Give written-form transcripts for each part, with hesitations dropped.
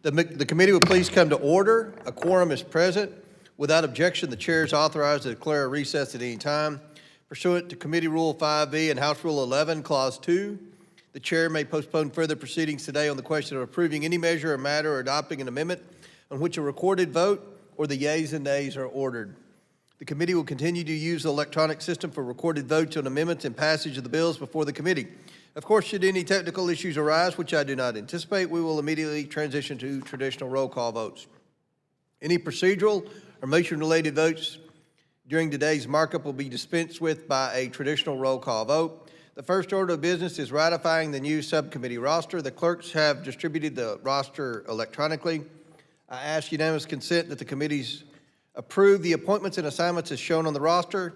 The committee will please come to order. A quorum is present. Without objection, the chair is authorized to declare a recess at any time. Pursuant to Committee Rule 5B and House Rule 11, Clause 2, the chair may postpone further proceedings today on the question of approving any measure or matter or adopting an amendment on which a recorded vote or the yeas and nays are ordered. The committee will continue to use the electronic system for recorded votes on amendments and passage of the bills before the committee. Of course, should any technical issues arise, which I do not anticipate, we will immediately transition to traditional roll call votes. Any procedural or motion-related votes during today's markup will be dispensed with by a traditional roll call vote. The first order of business is ratifying the new subcommittee roster. The clerks have distributed the roster electronically. I ask unanimous consent that the committees approve the appointments and assignments as shown on the roster.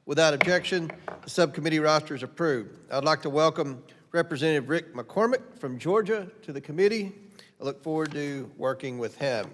Without objection, the subcommittee roster is approved. I'd like to welcome Representative Rick McCormick from Georgia to the committee. I look forward to working with him.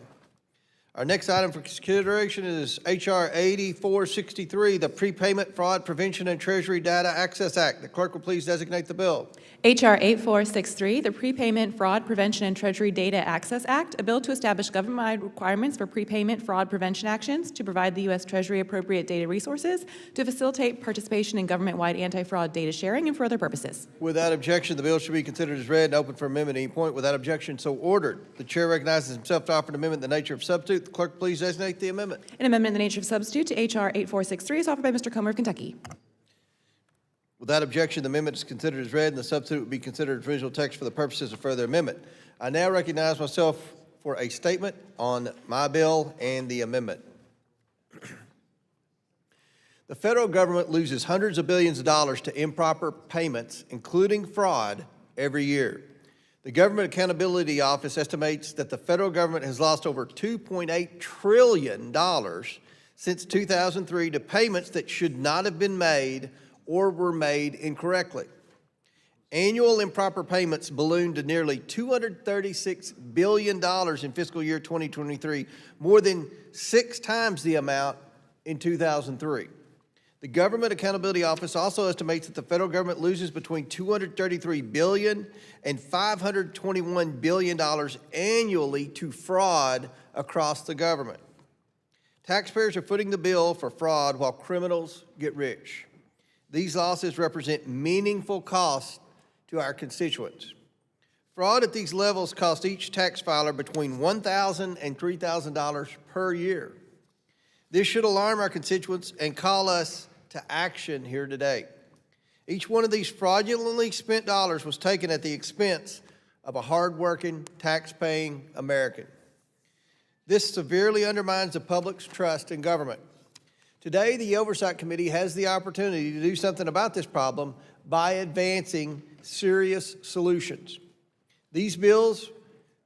Our next item for consideration is H.R. 8463, the Prepayment Fraud Prevention and Treasury Data Access Act. The clerk will please designate the bill. H.R. 8463, the Prepayment Fraud Prevention and Treasury Data Access Act, a bill to establish government-wide requirements for prepayment fraud prevention actions, to provide the U.S. Treasury appropriate data resources, to facilitate participation in government-wide anti-fraud data sharing, and for other purposes. Without objection, the bill should be considered as read and open for amendment at any point. Without objection, so ordered. The chair recognizes himself to offer an amendment in the nature of substitute. The clerk, please designate the amendment. An amendment in the nature of substitute to H.R. 8463 is offered by Mr. Comer of Kentucky. Without objection, the amendment is considered as read, and the substitute will be considered as original text for the purposes of further amendment. I now recognize myself for a statement on my bill and the amendment. The federal government loses hundreds of billions of dollars to improper payments, including fraud, every year. The Government Accountability Office estimates that the federal government has lost over $2.8 trillion since 2003 to payments that should not have been made or were made incorrectly. Annual improper payments ballooned to nearly $236 billion in fiscal year 2023, more than 6 times the amount in 2003. The Government Accountability Office also estimates that the federal government loses between $233 billion and $521 billion annually to fraud across the government. Taxpayers are footing the bill for fraud while criminals get rich. These losses represent meaningful costs to our constituents. Fraud at these levels costs each tax filer between $1,000 and $3,000 per year. This should alarm our constituents and call us to action here today. Each one of these fraudulently spent dollars was taken at the expense of a hard-working, tax-paying American. This severely undermines the public's trust in government. Today, the Oversight Committee has the opportunity to do something about this problem by advancing serious solutions. These bills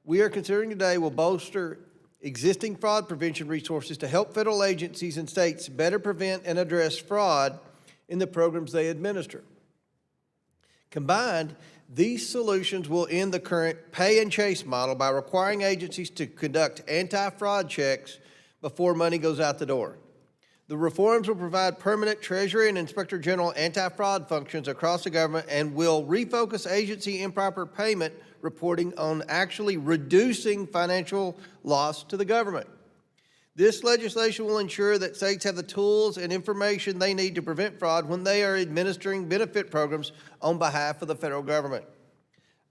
we are considering today will bolster existing fraud prevention resources to help federal agencies and states better prevent and address fraud in the programs they administer. Combined, these solutions will end the current pay and chase model by requiring agencies to conduct anti-fraud checks before money goes out the door. The reforms will provide permanent Treasury and Inspector General anti-fraud functions across the government and will refocus agency improper payment reporting on actually reducing financial loss to the government. This legislation will ensure that states have the tools and information they need to prevent fraud when they are administering benefit programs on behalf of the federal government.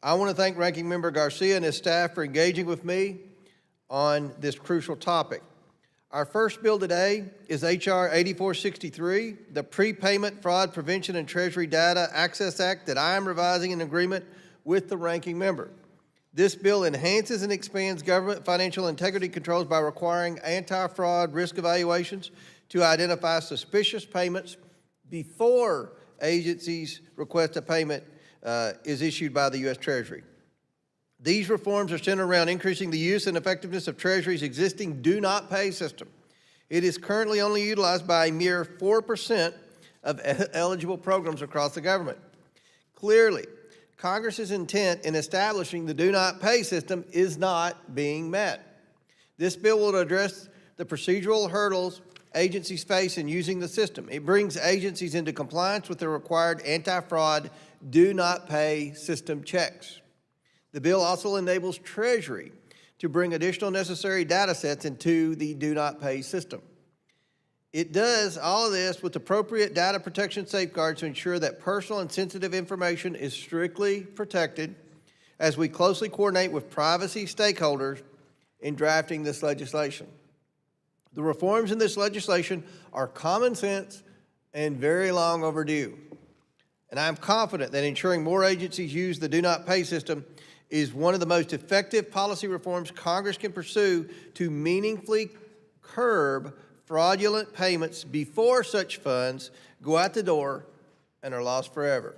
I want to thank Ranking Member Garcia and his staff for engaging with me on this crucial topic. Our first bill today is H.R. 8463, the Prepayment Fraud Prevention and Treasury Data Access Act that I am revising in agreement with the ranking member. This bill enhances and expands government financial integrity controls by requiring anti-fraud risk evaluations to identify suspicious payments before agencies request a payment is issued by the U.S. Treasury. These reforms are centered around increasing the use and effectiveness of Treasury's existing do not pay system. It is currently only utilized by a mere 4% of eligible programs across the government. Clearly, Congress's intent in establishing the do not pay system is not being met. This bill will address the procedural hurdles agencies face in using the system. It brings agencies into compliance with the required anti-fraud do not pay system checks. The bill also enables Treasury to bring additional necessary data sets into the do not pay system. It does all of this with appropriate data protection safeguards to ensure that personal and sensitive information is strictly protected as we closely coordinate with privacy stakeholders in drafting this legislation. The reforms in this legislation are common sense and very long overdue. And I'm confident that ensuring more agencies use the do not pay system is one of the most effective policy reforms Congress can pursue to meaningfully curb fraudulent payments before such funds go out the door and are lost forever.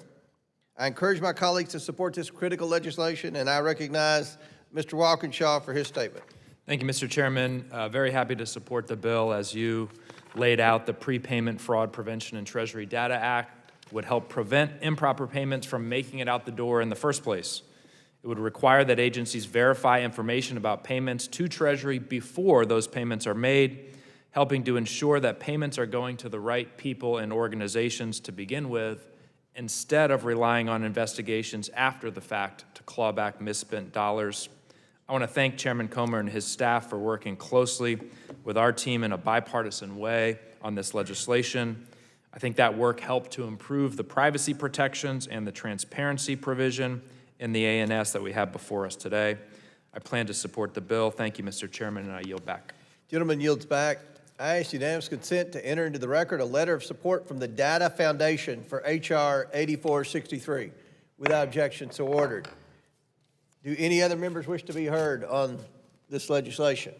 I encourage my colleagues to support this critical legislation, and I recognize Mr. Walkinshaw for his statement. Thank you, Mr. Chairman. Very happy to support the bill. As you laid out, the Prepayment Fraud Prevention and Treasury Data Act would help prevent improper payments from making it out the door in the first place. It would require that agencies verify information about payments to Treasury before those payments are made, helping to ensure that payments are going to the right people and organizations to begin with, instead of relying on investigations after the fact to claw back misspent dollars. I want to thank Chairman Comer and his staff for working closely with our team in a bipartisan way on this legislation. I think that work helped to improve the privacy protections and the transparency provision in the ANS that we have before us today. I plan to support the bill. Thank you, Mr. Chairman, and I yield back. Gentleman yields back. I ask unanimous consent to enter into the record a letter of support from the Data Foundation for H.R. 8463. Without objection, so ordered. Do any other members wish to be heard on this legislation?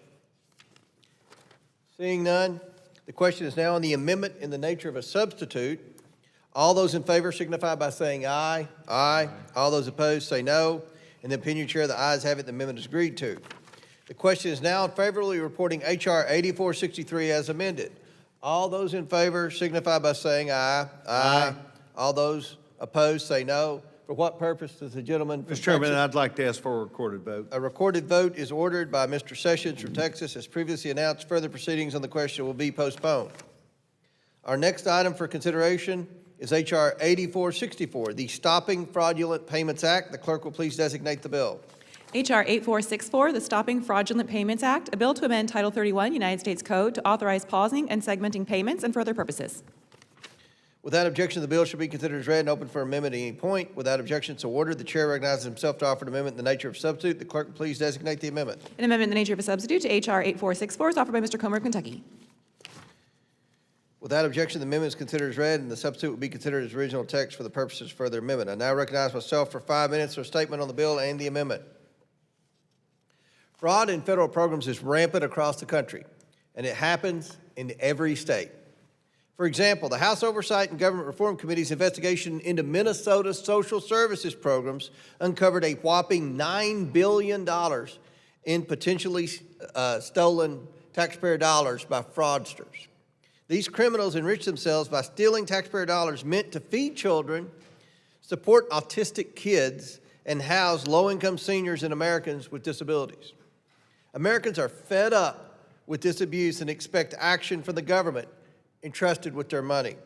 Seeing none, the question is now on the amendment in the nature of a substitute. All those in favor signify by saying aye. Aye. All those opposed say no. In the opinion chair, the ayes have it. The amendment is agreed to. The question is now favorably reporting H.R. 8463 as amended. All those in favor signify by saying aye. Aye. All those opposed say no. For what purpose does the gentleman from Mr. Chairman, Texas? I'd like to ask for a recorded vote. A recorded vote is ordered by Mr. Sessions from Texas. As previously announced, further proceedings on the question will be postponed. Our next item for consideration is H.R. 8464, the Stopping Fraudulent Payments Act. The clerk will please designate the bill. H.R. 8464, the Stopping Fraudulent Payments Act, a bill to amend Title 31 United States Code to authorize pausing and segmenting payments and for other purposes. Without objection, the bill shall be considered as read and open for amendment at any point. Without objection, so ordered. The chair recognizes himself to offer an amendment in the nature of substitute. The clerk will please designate the amendment. An amendment in the nature of a substitute to H.R. 8464 is offered by Mr. Comer of Kentucky. Without objection, the amendment is considered as read, and the substitute will be considered as original text for the purposes of further amendment. I now recognize myself for 5 minutes for a statement on the bill and the amendment. Fraud in federal programs is rampant across the country, and it happens in every state. For example, the House Oversight and Government Reform Committee's investigation into Minnesota's social services programs uncovered a whopping $9 billion in potentially stolen taxpayer dollars by fraudsters. These criminals enrich themselves by stealing taxpayer dollars meant to feed children, support autistic kids, and house low-income seniors and Americans with disabilities. Americans are fed up with this abuse and expect action from the government entrusted with their money.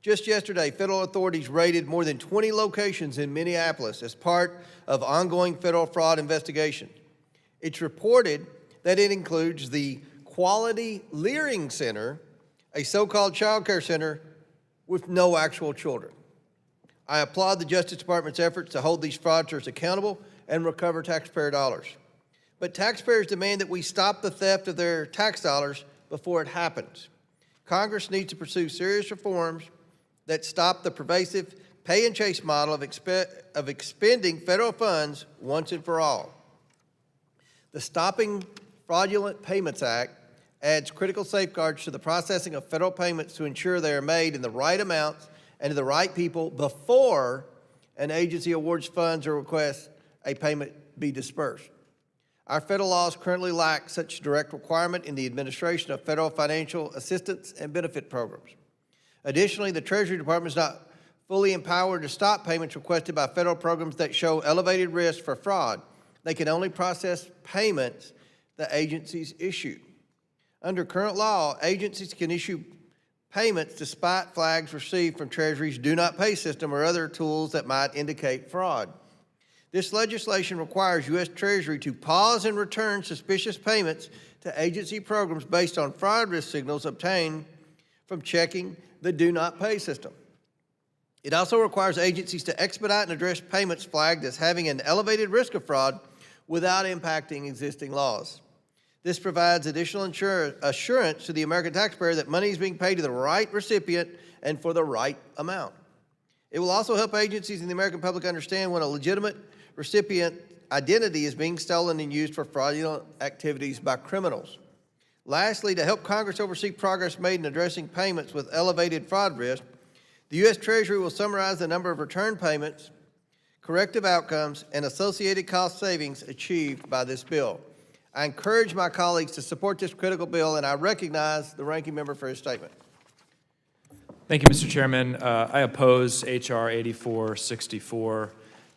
Just yesterday, federal authorities raided more than 20 locations in Minneapolis as part of ongoing federal fraud investigations. It's reported that it includes the Quality Leering Center, a so-called child care center with no actual children. I applaud the Justice Department's efforts to hold these fraudsters accountable and recover taxpayer dollars. But taxpayers demand that we stop the theft of their tax dollars before it happens. Congress needs to pursue serious reforms that stop the pervasive pay-and-chase model of expending federal funds once and for all. The Stopping Fraudulent Payments Act adds critical safeguards to the processing of federal payments to ensure they are made in the right amounts and to the right people before an agency awards funds or requests a payment be dispersed. Our federal laws currently lack such direct requirement in the administration of federal financial assistance and benefit programs. Additionally, the Treasury Department is not fully empowered to stop payments requested by federal programs that show elevated risk for fraud. They can only process payments the agencies issue. Under current law, agencies can issue payments despite flags received from Treasury's do not pay system or other tools that might indicate fraud. This legislation requires U.S. Treasury to pause and return suspicious payments to agency programs based on fraud risk signals obtained from checking the Do Not Pay system. It also requires agencies to expedite and address payments flagged as having an elevated risk of fraud without impacting existing laws. This provides additional assurance to the American taxpayer that money is being paid to the right recipient and for the right amount. It will also help agencies and the American public understand when a legitimate recipient identity is being stolen and used for fraudulent activities by criminals. Lastly, to help Congress oversee progress made in addressing payments with elevated fraud risk, the U.S. Treasury will summarize the number of return payments, corrective outcomes, and associated cost savings achieved by this bill. I encourage my colleagues to support this critical bill, and I recognize the ranking member for his statement. Thank you, Mr. Chairman. I oppose H.R. 8464.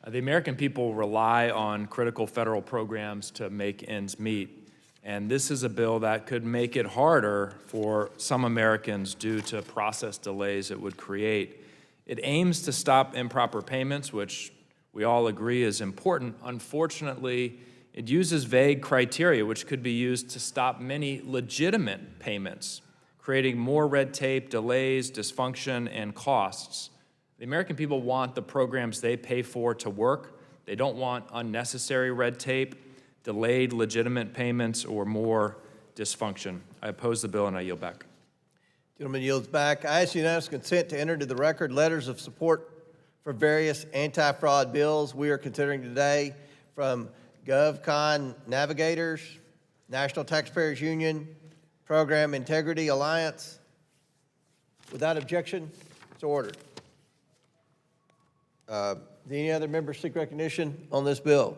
The American people rely on critical federal programs to make ends meet, and this is a bill that could make it harder for some Americans due to process delays it would create. It aims to stop improper payments, which we all agree is important. Unfortunately, it uses vague criteria, which could be used to stop many legitimate payments, creating more red tape, delays, dysfunction, and costs. The American people want the programs they pay for to work. They don't want unnecessary red tape, delayed legitimate payments, or more dysfunction. I oppose the bill and I yield back. Gentleman yields back. I ask unanimous consent to enter into the record letters of support for various anti-fraud bills we are considering today from GovCon Navigators, National Taxpayers Union, Program Integrity Alliance. Without objection, so ordered. Do any other members seek recognition on this bill?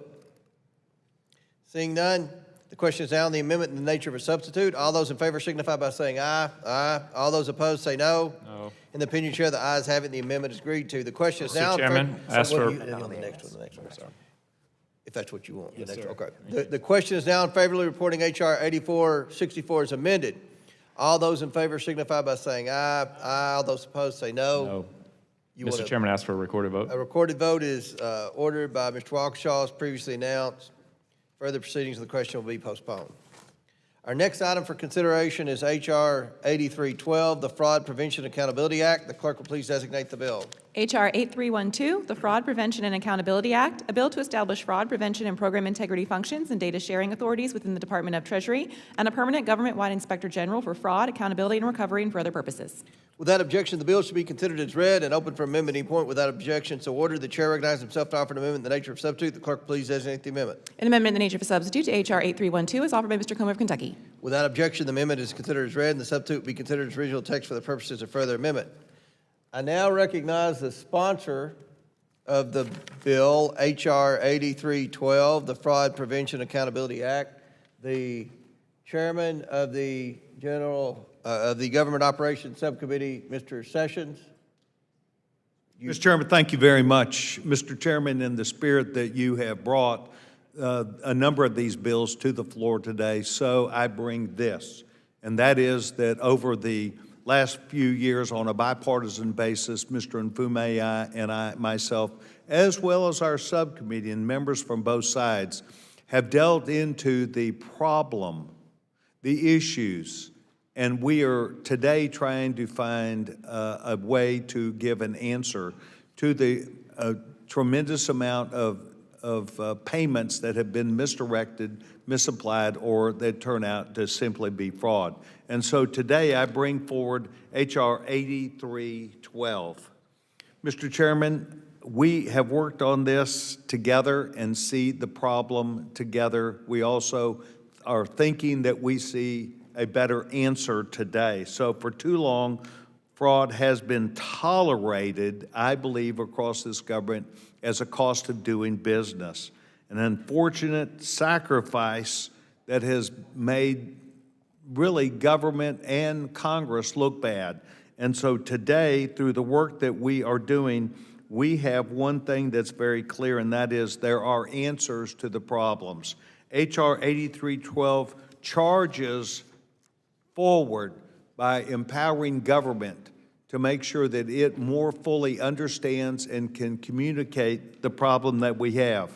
Seeing none, the question is now on the amendment in the nature of a substitute. All those in favor signify by saying aye. Aye. All those opposed say no. No. In the opinion chair, the ayes have it. The amendment is agreed to. The question is now. Mr. Chairman, ask for. On the next one. Sorry. If that's what you want. Yes, sir. Okay. The question is now in favorably reporting H.R. 8464 is amended. All those in favor signify by saying aye. Aye. All those opposed say no. No. Mr. Chairman, ask for a recorded vote. A recorded vote is ordered by Mr. Walkinshaw as previously announced. Further proceedings of the question will be postponed. Our next item for consideration is H.R. 8312, the Fraud Prevention Accountability Act. The clerk will please designate the bill. H.R. 8312, the Fraud Prevention and Accountability Act, a bill to establish fraud prevention and program integrity functions and data sharing authorities within the Department of Treasury, and a permanent government-wide inspector general for fraud, accountability, and recovery, and for other purposes. Without objection, the bill should be considered as read and open for amendment at any point without objection. So ordered. The chair recognizes himself to offer an amendment in the nature of substitute. The clerk please designate the amendment. An amendment in the nature of a substitute to H.R. 8312 is offered by Mr. Comer of Kentucky. Without objection, the amendment is considered as read and the substitute will be considered as original text for the purposes of further amendment. I now recognize the sponsor of the bill, H.R. 8312, the Fraud Prevention Accountability Act, the chairman of the Government Operations Subcommittee, Mr. Sessions. Mr. Chairman, thank you very much. Mr. Chairman, in the spirit that you have brought a number of these bills to the floor today, so I bring this, and that is that over the last few years on a bipartisan basis, Mr. Nfume and I, myself, as well as our subcommittee and members from both sides, have delved into the problem, the issues, and we are today trying to find a way to give an answer to the tremendous amount of payments that have been misdirected, misapplied, or that turn out to simply be fraud. And so today I bring forward H.R. 8312. Mr. Chairman, we have worked on this together and see the problem together. We also are thinking that we see a better answer today. So for too long, fraud has been tolerated, I believe, across this government as a cost of doing business. An unfortunate sacrifice that has made really government and Congress look bad. And so today, through the work that we are doing, we have one thing that's very clear, and that is there are answers to the problems. H.R. 8312 charges forward by empowering government to make sure that it more fully understands and can communicate the problem that we have.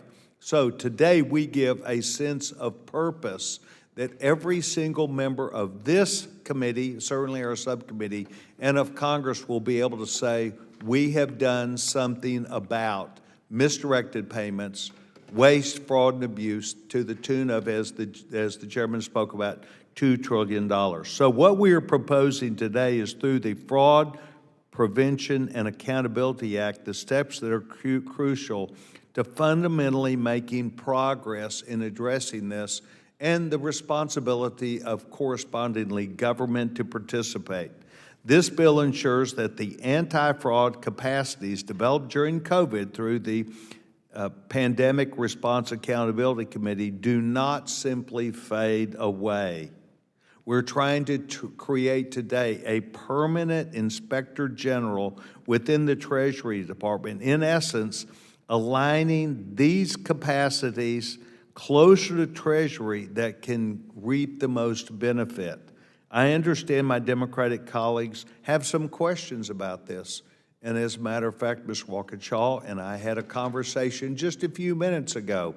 So today we give a sense of purpose that every single member of this committee, certainly our subcommittee, and of Congress will be able to say, we have done something about misdirected payments, waste, fraud, and abuse to the tune of, as the chairman spoke about, $2 trillion. So what we are proposing today is through the Fraud Prevention and Accountability Act, the steps that are crucial to fundamentally making progress in addressing this, and the responsibility of correspondingly government to participate. This bill ensures that the anti-fraud capacities developed during COVID through the Pandemic Response Accountability Committee do not simply fade away. We're trying to create today a permanent inspector general within the Treasury Department, in essence, aligning these capacities closer to Treasury that can reap the most benefit. I understand my Democratic colleagues have some questions about this. And as a matter of fact, Ms. Walkinshaw and I had a conversation just a few minutes ago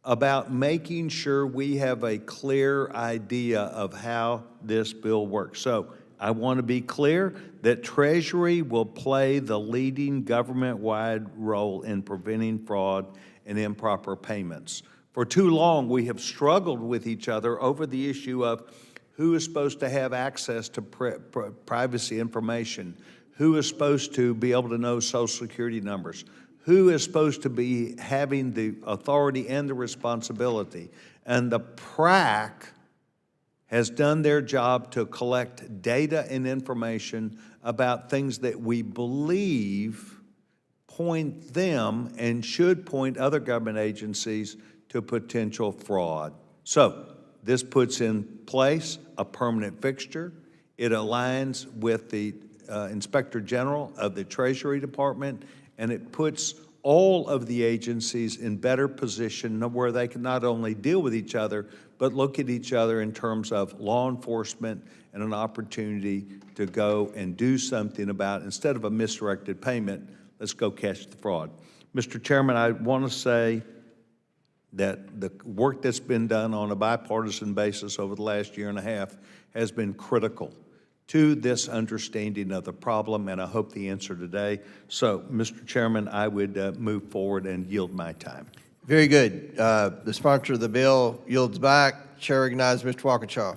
about making sure we have a clear idea of how this bill works. So I want to be clear that Treasury will play the leading government-wide role in preventing fraud and improper payments. For too long, we have struggled with each other over the issue of who is supposed to have access to privacy information, who is supposed to be able to know Social Security numbers, who is supposed to be having the authority and the responsibility. And the PRAC has done their job to collect data and information about things that we believe point them and should point other government agencies to potential fraud. So this puts in place a permanent fixture. It aligns with the Inspector General of the Treasury Department, and it puts all of the agencies in better position where they can not only deal with each other, but look at each other in terms of law enforcement and an opportunity to go and do something about, instead of a misdirected payment, let's go catch the fraud. Mr. Chairman, I want to say that the work that's been done on a bipartisan basis over the last year and a half has been critical to this understanding of the problem, and I hope the answer today. So, Mr. Chairman, I would move forward and yield my time. Very good. The sponsor of the bill yields back. Chair recognizes Mr. Walkinshaw.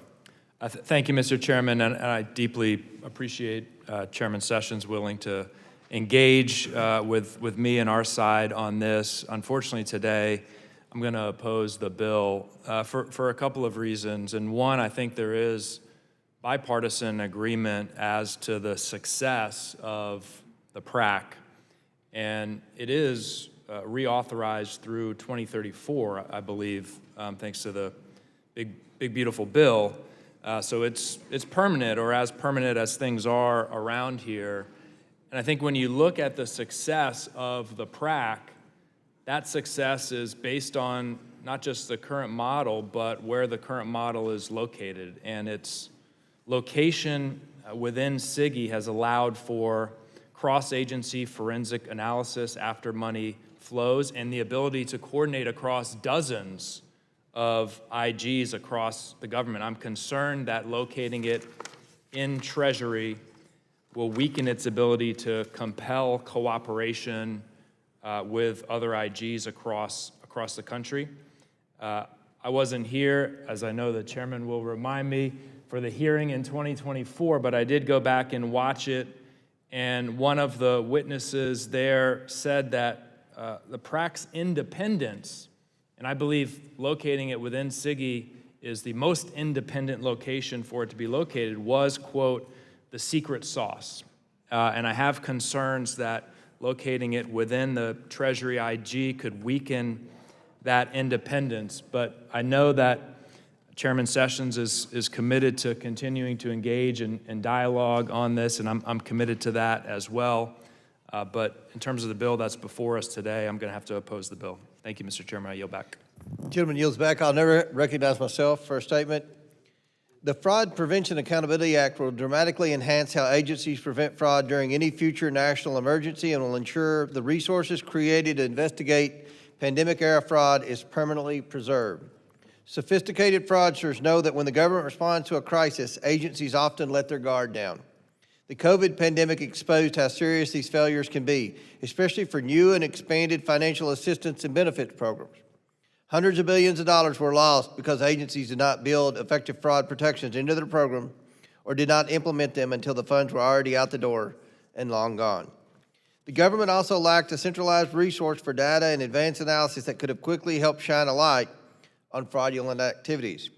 Thank you, Mr. Chairman, and I deeply appreciate Chairman Sessions willing to engage with me and our side on this. Unfortunately, today, I'm going to oppose the bill for a couple of reasons. And one, I think there is bipartisan agreement as to the success of the PRAC, and it is reauthorized through 2034, I believe, thanks to the big beautiful bill. So it's permanent, or as permanent as things are around here. And I think when you look at the success of the PRAC, that success is based on not just the current model, but where the current model is located. And its location within SIGI has allowed for cross-agency forensic analysis after money flows and the ability to coordinate across dozens of IGs across the government. I'm concerned that locating it in Treasury will weaken its ability to compel cooperation with other IGs across the country. I wasn't here, as I know the chairman will remind me, for the hearing in 2024, but I did go back and watch it, and one of the witnesses there said that the PRAC's independence, and I believe locating it within SIGI is the most independent location for it to be located, was, quote, the secret sauce. And I have concerns that locating it within the Treasury IG could weaken that independence. But I know that Chairman Sessions is committed to continuing to engage in dialogue on this, and I'm committed to that as well. But in terms of the bill that's before us today, I'm going to have to oppose the bill. Thank you, Mr. Chairman. I yield back. Gentleman yields back. I'll never recognize myself for a statement. The Fraud Prevention Accountability Act will dramatically enhance how agencies prevent fraud during any future national emergency and will ensure the resources created to investigate pandemic-era fraud is permanently preserved. Sophisticated fraudsters know that when the government responds to a crisis, agencies often let their guard down. The COVID pandemic exposed how serious these failures can be, especially for new and expanded financial assistance and benefits programs. Hundreds of billions of dollars were lost because agencies did not build effective fraud protections into their program or did not implement them until the funds were already out the door and long gone. The government also lacked a centralized resource for data and advanced analysis that could have quickly helped shine a light on fraudulent activities.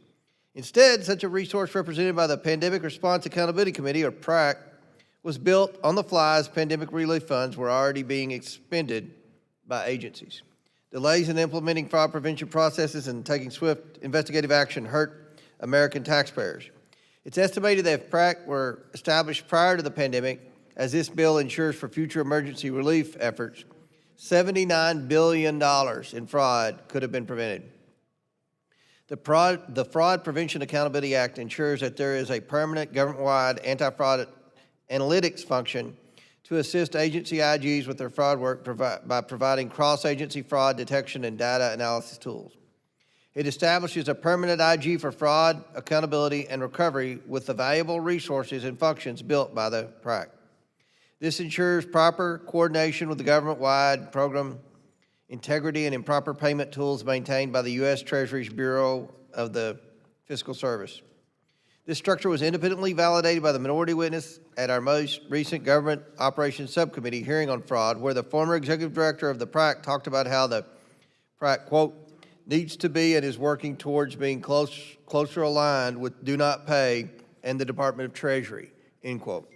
Instead, such a resource represented by the Pandemic Response Accountability Committee, or PRAC, was built on the fly as pandemic relief funds were already being expended by agencies. Delays in implementing fraud prevention processes and taking swift investigative action hurt American taxpayers. It's estimated that if PRAC were established prior to the pandemic, as this bill ensures for future emergency relief efforts, $79 billion in fraud could have been prevented. The Fraud Prevention Accountability Act ensures that there is a permanent government-wide anti-fraud analytics function to assist agency IGs with their fraud work by providing cross-agency fraud detection and data analysis tools. It establishes a permanent IG for fraud, accountability, and recovery with the valuable resources and functions built by the PRAC. This ensures proper coordination with the government-wide program integrity and improper payment tools maintained by the U.S. Treasury's Bureau of the Fiscal Service. This structure was independently validated by the minority witness at our most recent Government Operations Subcommittee hearing on fraud, where the former executive director of the PRAC talked about how the PRAC, quote, needs to be and is working towards being closer aligned with Do Not Pay and the Department of Treasury, end quote.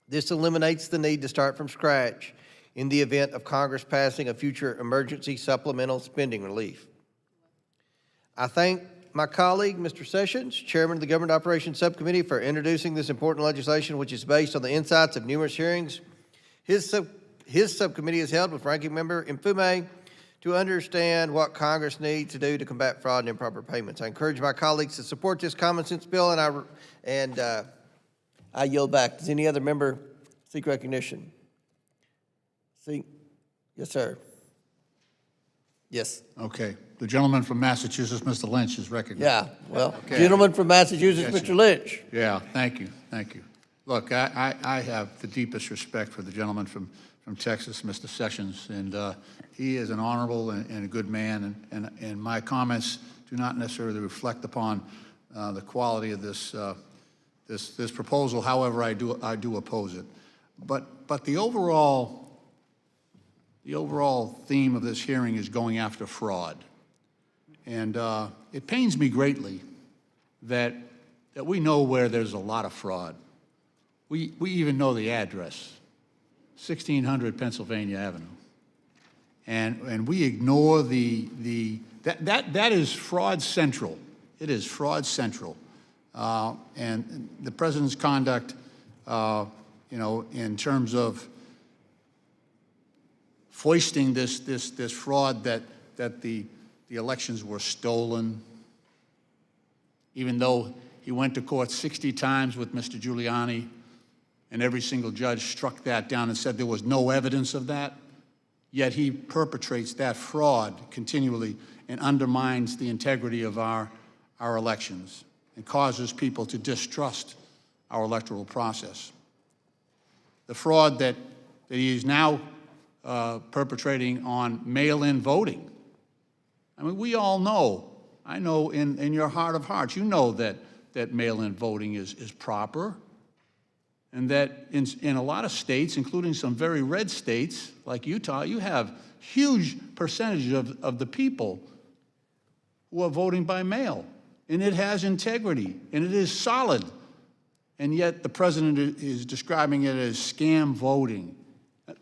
This eliminates the need to start from scratch in the event of Congress passing a future emergency supplemental spending relief. I thank my colleague, Mr. Sessions, Chairman of the Government Operations Subcommittee, for introducing this important legislation, which is based on the insights of numerous hearings his subcommittee has held with Ranking Member Mfume to understand what Congress needs to do to combat fraud and improper payments. I encourage my colleagues to support this common sense bill, and I yield back. Does any other member seek recognition? See? Yes, sir. Yes. Okay. The gentleman from Massachusetts, Mr. Lynch, is recognized. Yeah, well, Okay. gentleman from Massachusetts, Yes, Mr. sir. Lynch. Yeah, thank you, thank you. Look, I have the deepest respect for the gentleman from Texas, Mr. Sessions, and he is an honorable and a good man, and my comments do not necessarily reflect upon the quality of this proposal. However, I do oppose it. But the overall theme of this hearing is going after fraud. And it pains me greatly that we know where there's a lot of fraud. We even know the address, 1600 Pennsylvania Avenue. And we ignore that is fraud central. It is fraud central. And the president's conduct, in terms of foisting this fraud that the elections were stolen, even though he went to court 60 times with Mr. Giuliani, and every single judge struck that down and said there was no evidence of that, yet he perpetrates that fraud continually and undermines the integrity of our elections and causes people to distrust our electoral process. The fraud that he is now perpetrating on mail-in voting. I mean, we all know, I know in your heart of hearts, you know that mail-in voting is proper, and that in a lot of states, including some very red states like Utah, you have huge percentage of the people who are voting by mail, and it has integrity, and it is solid, and yet the president is describing it as scam voting.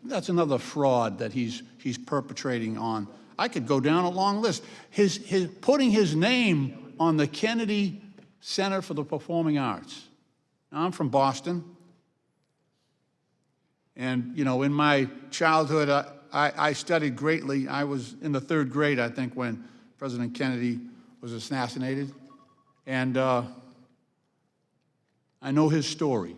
That's another fraud that he's perpetrating on. I could go down a long list. His putting his name on the Kennedy Center for the Performing Arts. Now, I'm from Boston, and in my childhood, I studied greatly. I was in the 3rd grade, I think, when President Kennedy was assassinated, and I know his story.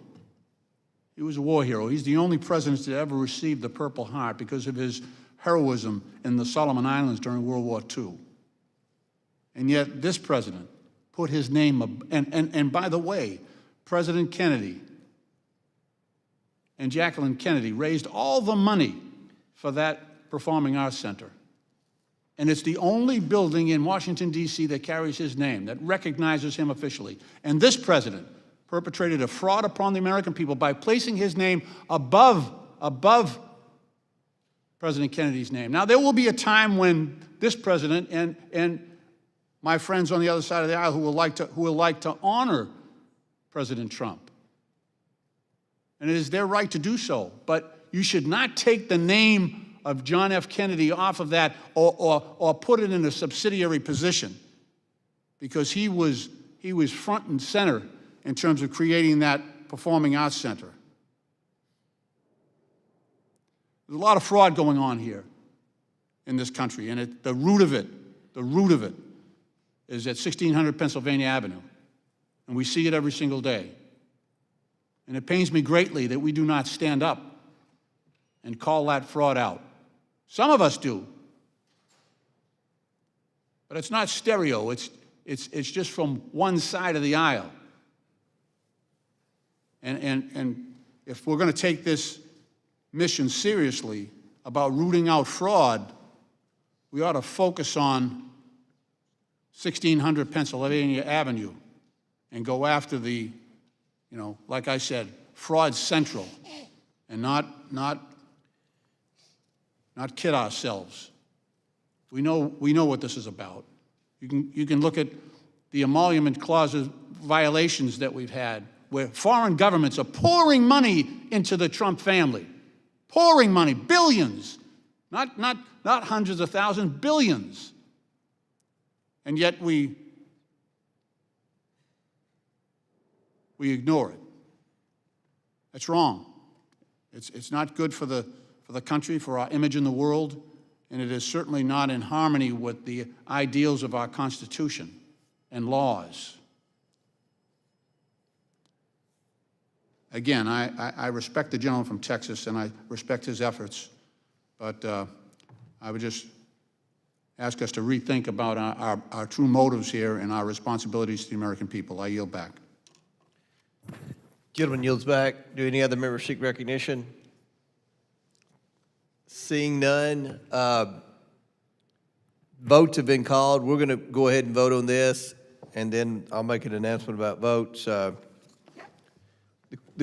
He was a war hero. He's the only president to ever receive the Purple Heart because of his heroism in the Solomon Islands during World War II. And yet this president put his name, and by the way, President Kennedy and Jacqueline Kennedy raised all the money for that Performing Arts Center. And it's the only building in Washington, D.C. that carries his name, that recognizes him officially. And this president perpetrated a fraud upon the American people by placing his name above President Kennedy's name. Now, there will be a time when this president and my friends on the other side of the aisle who will like to honor President Trump. And it is their right to do so. But you should not take the name of John F. Kennedy off of that or put it in a subsidiary position, because he was front and center in terms of creating that Performing Arts Center. There's a lot of fraud going on here in this country, and the root of it is at 1600 Pennsylvania Avenue, and we see it every single day. And it pains me greatly that we do not stand up and call that fraud out. Some of us do, but it's not stereo. It's just from one side of the aisle. And if we're going to take this mission seriously about rooting out fraud, we ought to focus on 1600 Pennsylvania Avenue and go after the, like I said, fraud central, and not kid ourselves. We know what this is about. You can look at the emolument clause violations that we've had, where foreign governments are pouring money into the Trump family, pouring money, billions, not hundreds of thousands, billions, and yet we ignore it. That's wrong. It's not good for the country, for our image in the world, and it is certainly not in harmony with the ideals of our Constitution and laws. Again, I respect the gentleman from Texas, and I respect his efforts, but I would just ask us to rethink about our true motives here and our responsibilities to the American people. I yield back. Gentleman yields back. Do any other members seek recognition? Seeing none, votes have been called. We're going to go ahead and vote on this, and then I'll make an announcement about votes. The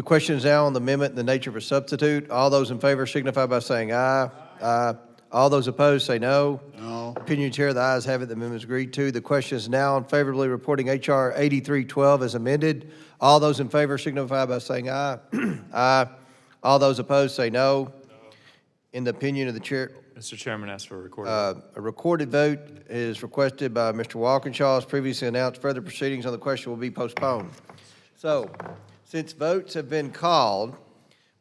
question is now on the amendment and the nature of a substitute. All those in favor signify by saying aye. Aye. All those opposed say no. No. Opinion chair, the ayes have it. The amendment is agreed to. The question is now on favorably reporting H.R. 8312 as amended. All those in favor signify by saying aye. Aye. All those opposed say no. In the opinion of the chair, Mr. Chairman, ask for a recorded vote. a recorded vote is requested by Mr. Walkinshaw. As previously announced, further proceedings on the question will be postponed. So, since votes have been called,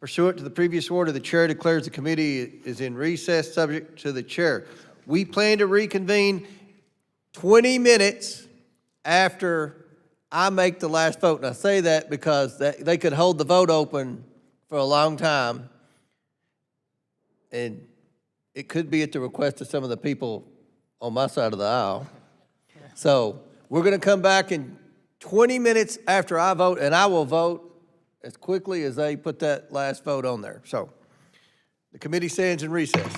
pursuant to the previous order, the chair declares the committee is in recess subject to the chair. We plan to reconvene 20 minutes after I make the last vote. And I say that because they could hold the vote open for a long time, and it could be at the request of some of the people on my side of the aisle. So we're going to come back in 20 minutes after I vote, and I will vote as quickly as they put that last vote on there. So the committee stands in recess.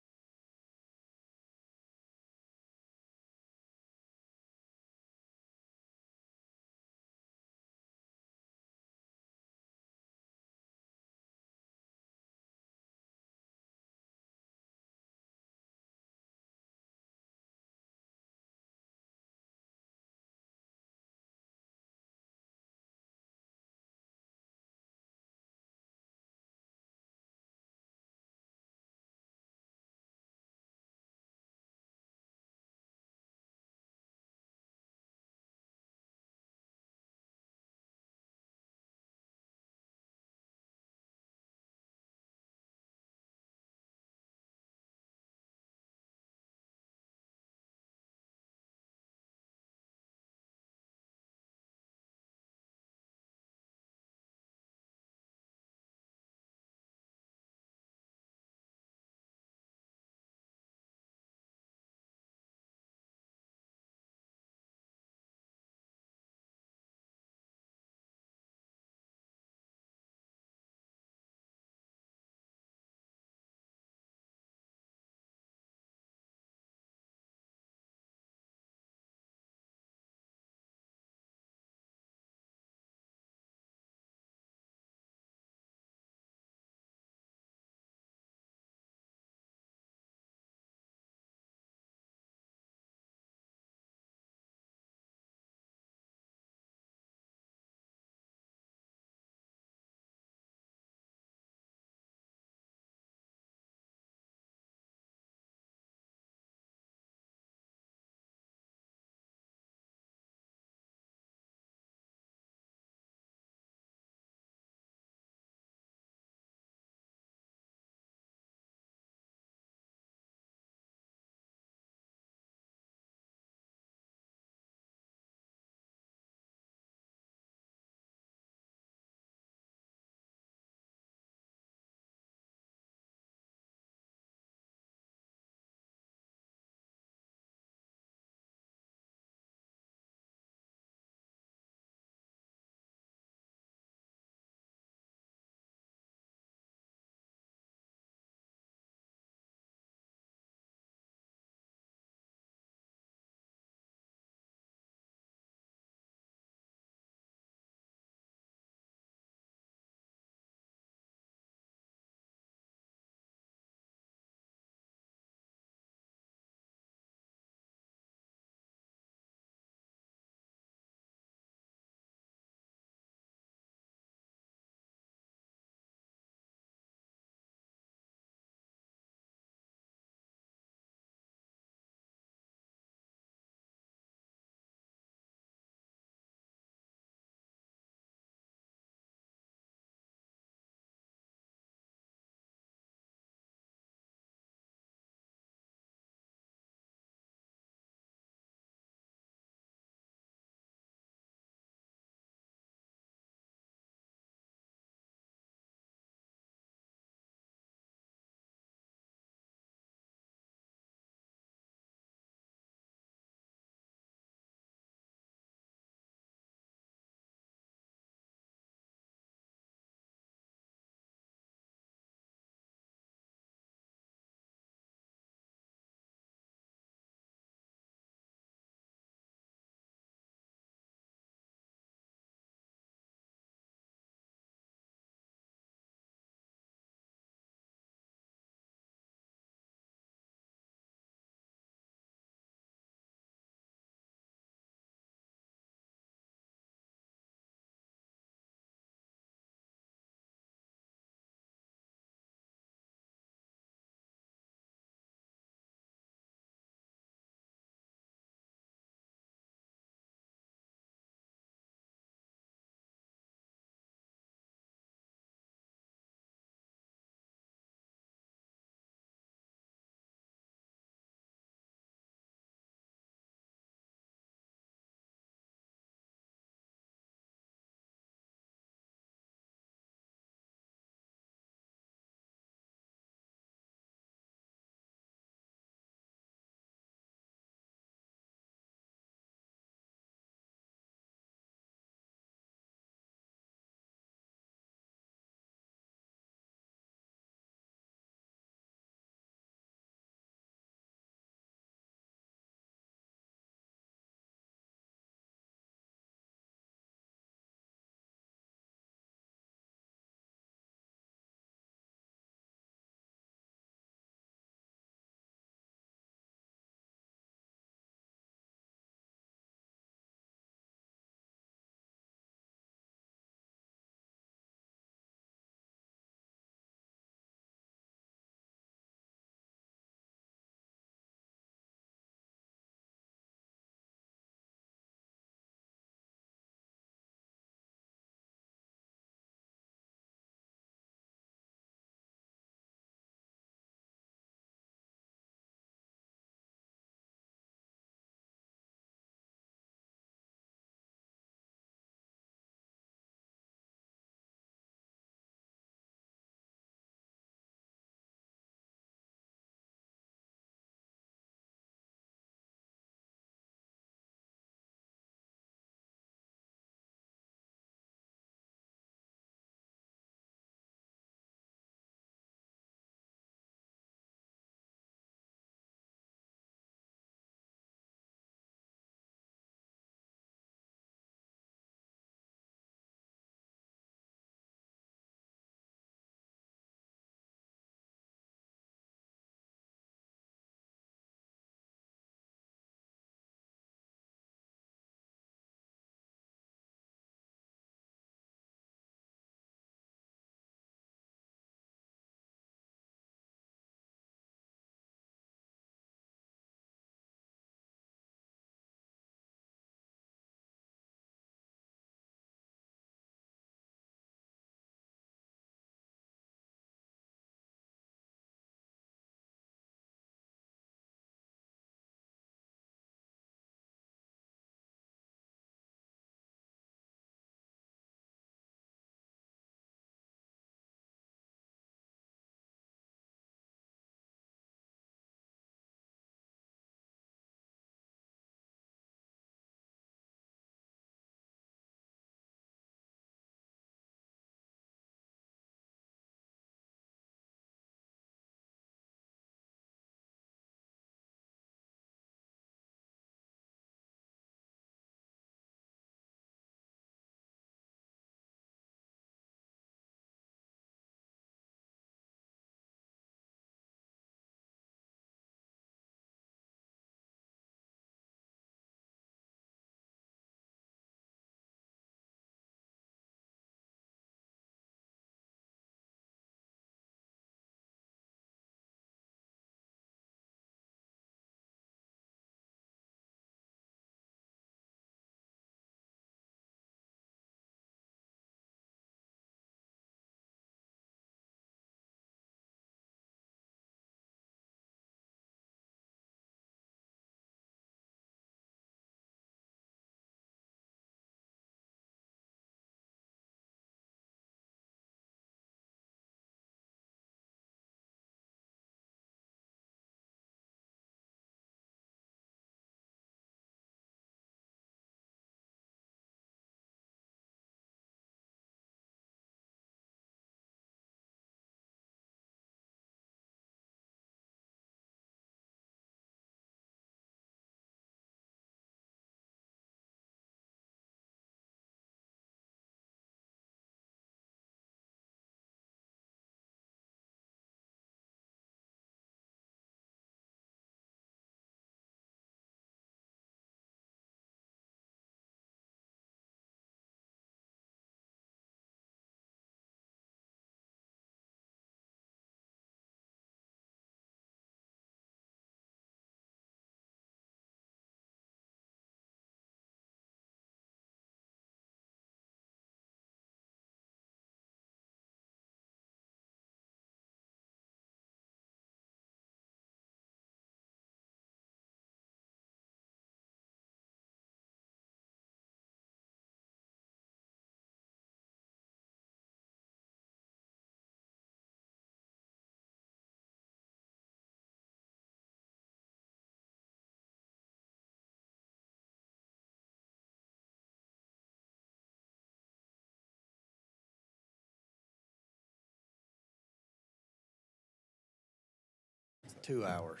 2 hours.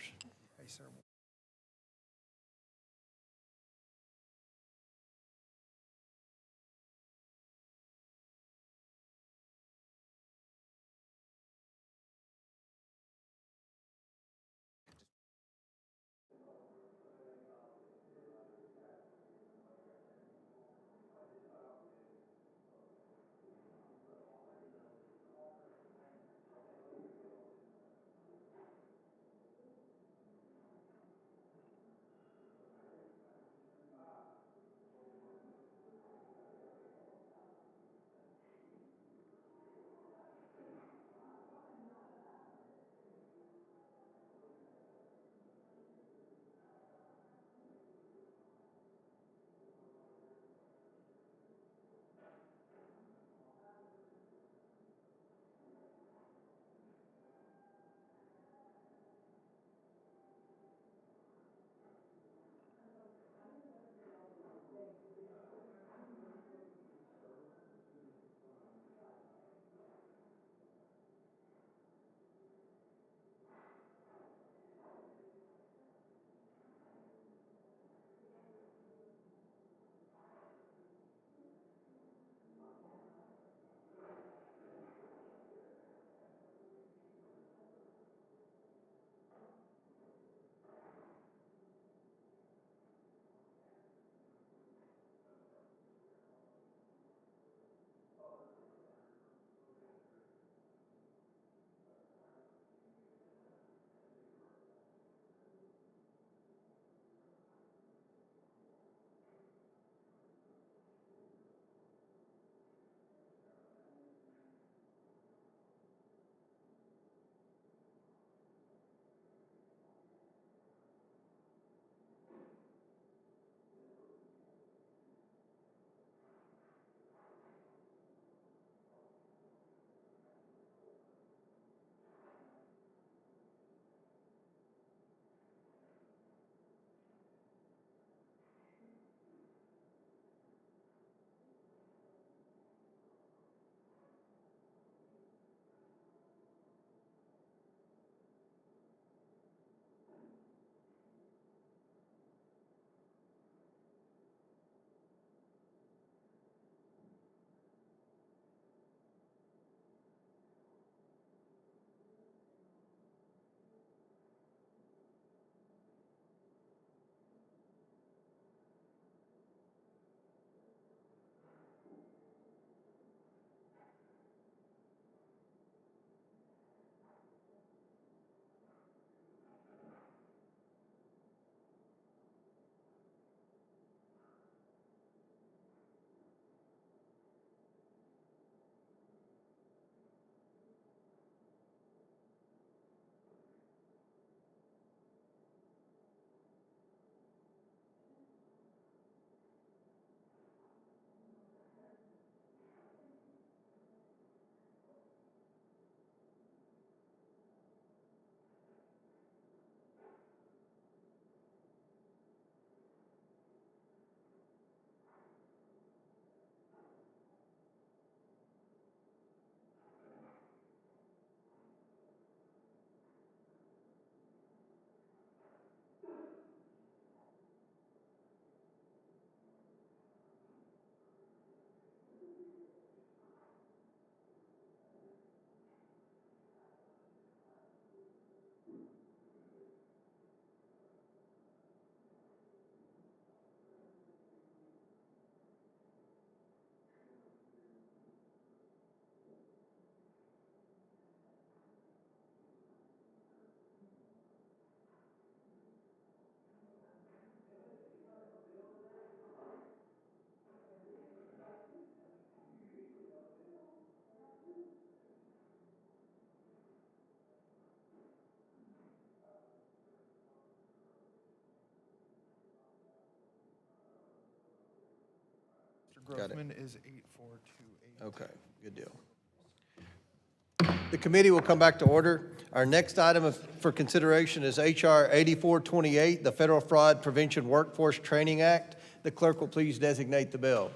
Got it. Grossman is 8428. Okay, good deal. The committee will come back to order. Our next item for consideration is H.R. 8428, the Federal Fraud Prevention Workforce Training Act. The clerk will please designate the bill.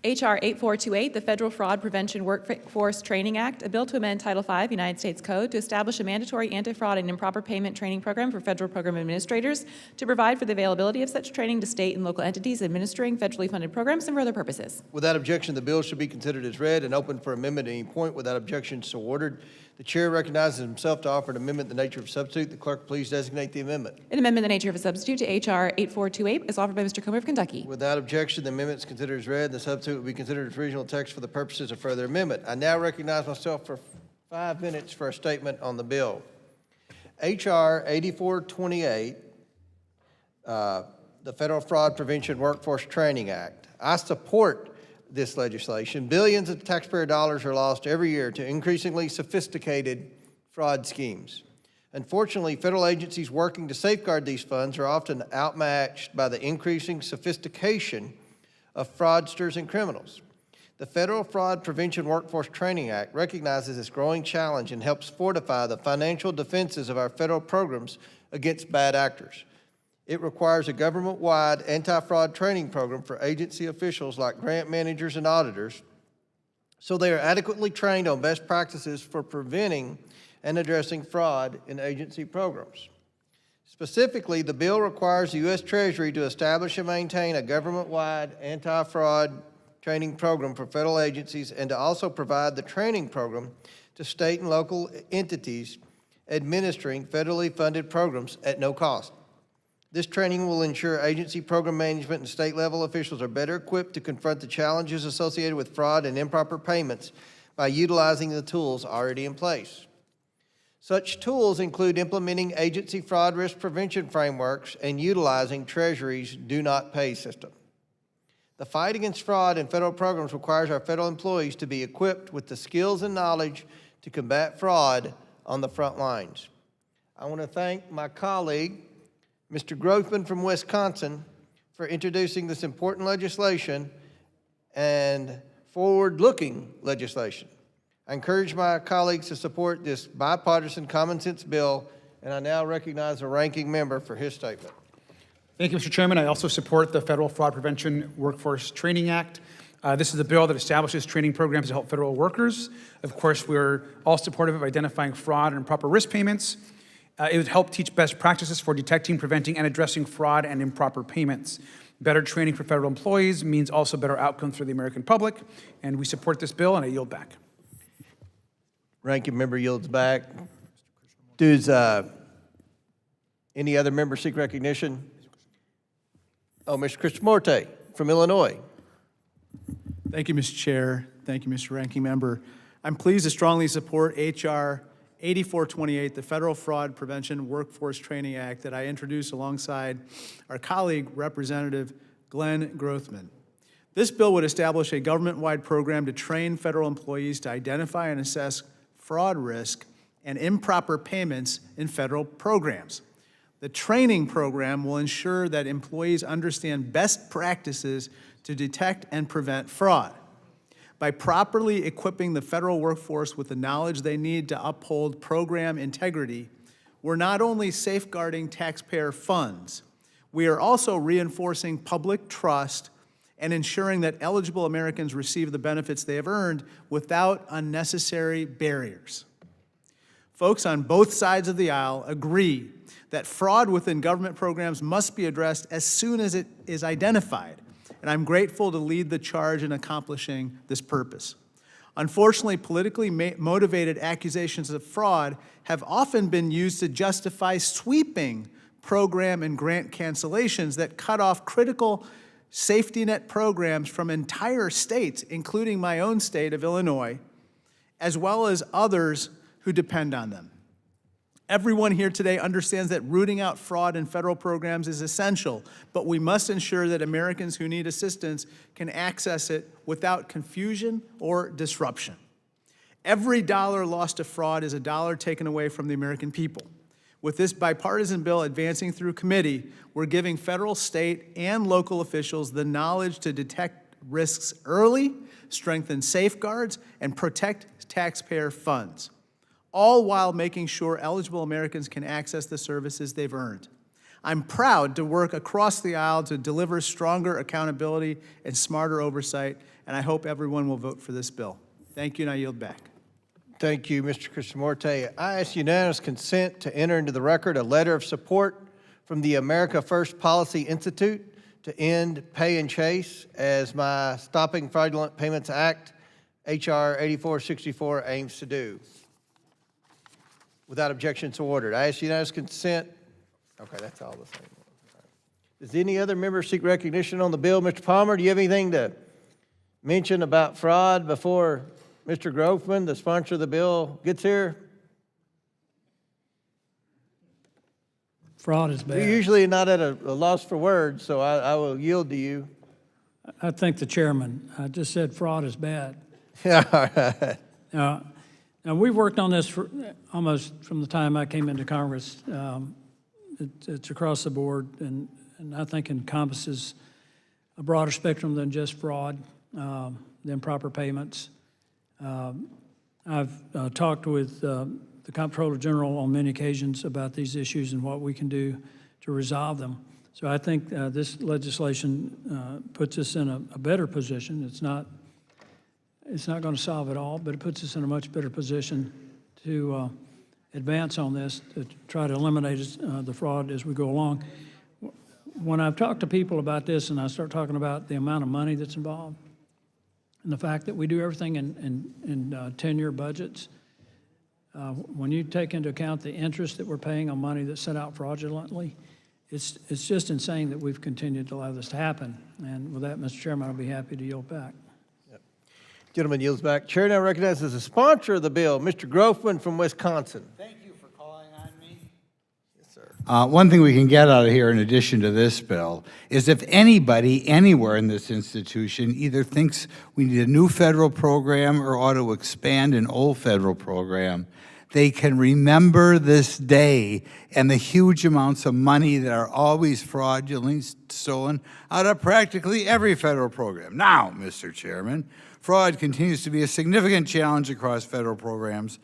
H.R. 8428, the Federal Fraud Prevention Workforce Training Act, a bill to amend Title V, United States Code, to establish a mandatory anti-fraud and improper payment training program for federal program administrators, to provide for the availability of such training to state and local entities administering federally funded programs and for other purposes. Without objection, the bill should be considered as read and open for amendment at any point. Without objection, so ordered. The chair recognizes himself to offer an amendment in the nature of a substitute. The clerk please designate the amendment. An amendment in the nature of a substitute to H.R. 8428 is offered by Mr. Comer of Kentucky. Without objection, the amendment is considered as read, and the substitute will be considered as original text for the purposes of further amendment. I now recognize myself for 5 minutes for a statement on the bill. H.R. 8428, the Federal Fraud Prevention Workforce Training Act. I support this legislation. Billions of taxpayer dollars are lost every year to increasingly sophisticated fraud schemes. Unfortunately, federal agencies working to safeguard these funds are often outmatched by the increasing sophistication of fraudsters and criminals. The Federal Fraud Prevention Workforce Training Act recognizes this growing challenge and helps fortify the financial defenses of our federal programs against bad actors. It requires a government-wide anti-fraud training program for agency officials like grant managers and auditors, so they are adequately trained on best practices for preventing and addressing fraud in agency programs. Specifically, the bill requires the U.S. Treasury to establish and maintain a government-wide anti-fraud training program for federal agencies and to also provide the training program to state and local entities administering federally funded programs at no cost. This training will ensure agency program management and state-level officials are better equipped to confront the challenges associated with fraud and improper payments by utilizing the tools already in place. Such tools include implementing agency fraud risk prevention frameworks and utilizing Treasury's Do Not Pay system. The fight against fraud in federal programs requires our federal employees to be equipped with the skills and knowledge to combat fraud on the front lines. I want to thank my colleague, Mr. Grothman from Wisconsin, for introducing this important legislation and forward-looking legislation. I encourage my colleagues to support this bipartisan common sense bill, and I now recognize the ranking member for his statement. Thank you, Mr. Chairman. I also support the Federal Fraud Prevention Workforce Training Act. This is a bill that establishes training programs to help federal workers. Of course, we're all supportive of identifying fraud and improper risk payments. It would help teach best practices for detecting, preventing, and addressing fraud and improper payments. Better training for federal employees means also better outcomes for the American public, and we support this bill, and I yield back. Ranking member yields back. Does any other member seek recognition? Oh, Mr. Krishnamurti from Illinois. Thank you, Mr. Chair. Thank you, Mr. Ranking Member. I'm pleased to strongly support H.R. 8428, the Federal Fraud Prevention Workforce Training Act that I introduced alongside our colleague, Representative Glenn Grothman. This bill would establish a government-wide program to train federal employees to identify and assess fraud risk and improper payments in federal programs. The training program will ensure that employees understand best practices to detect and prevent fraud. By properly equipping the federal workforce with the knowledge they need to uphold program integrity, we're not only safeguarding taxpayer funds, we are also reinforcing public trust and ensuring that eligible Americans receive the benefits they have earned without unnecessary barriers. Folks on both sides of the aisle agree that fraud within government programs must be addressed as soon as it is identified, and I'm grateful to lead the charge in accomplishing this purpose. Unfortunately, politically motivated accusations of fraud have often been used to justify sweeping program and grant cancellations that cut off critical safety net programs from entire states, including my own state of Illinois, as well as others who depend on them. Everyone here today understands that rooting out fraud in federal programs is essential, but we must ensure that Americans who need assistance can access it without confusion or disruption. Every dollar lost to fraud is a dollar taken away from the American people. With this bipartisan bill advancing through committee, we're giving federal, state, and local officials the knowledge to detect risks early, strengthen safeguards, and protect taxpayer funds, all while making sure eligible Americans can access the services they've earned. I'm proud to work across the aisle to deliver stronger accountability and smarter oversight, and I hope everyone will vote for this bill. Thank you, and I yield back. Thank you, Mr. Krishnamurti. I ask unanimous consent to enter into the record a letter of support from the America First Policy Institute to end pay and chase as my Stopping Fraudulent Payments Act, H.R. 8464, aims to do. Without objection, so ordered. I ask unanimous consent. Okay, that's all the same. Does any other member seek recognition on the bill? Mr. Palmer, do you have anything to mention about fraud before Mr. Grofman, the sponsor of the bill, gets here? Fraud is bad. You're usually not at a loss for words, so I will yield to you. I think the chairman, I just said fraud is bad. Yeah, all right. Now, we've worked on this for almost from the time I came into Congress. It's across the board, and I think encompasses a broader spectrum than just fraud, the improper payments. I've talked with the Comptroller General on many occasions about these issues and what we can do to resolve them. So I think this legislation puts us in a better position. It's not going to solve it all, but it puts us in a much better position to advance on this, to try to eliminate the fraud as we go along. When I've talked to people about this and I start talking about the amount of money that's involved and the fact that we do everything in 10-year budgets, when you take into account the interest that we're paying on money that's sent out fraudulently, it's just insane that we've continued to allow this to happen. And with that, Mr. Chairman, I'll be happy to yield back. Gentleman yields back. Chair now recognizes the sponsor of the bill, Mr. Grofman from Wisconsin. Thank you for calling on me. Yes, sir. One thing we can get out of here in addition to this bill is if anybody anywhere in this institution either thinks we need a new federal program or ought to expand an old federal program, they can remember this day and the huge amounts of money that are always fraudulently stolen out of practically every federal program. Now, Mr. Chairman, fraud continues to be a significant challenge across federal programs,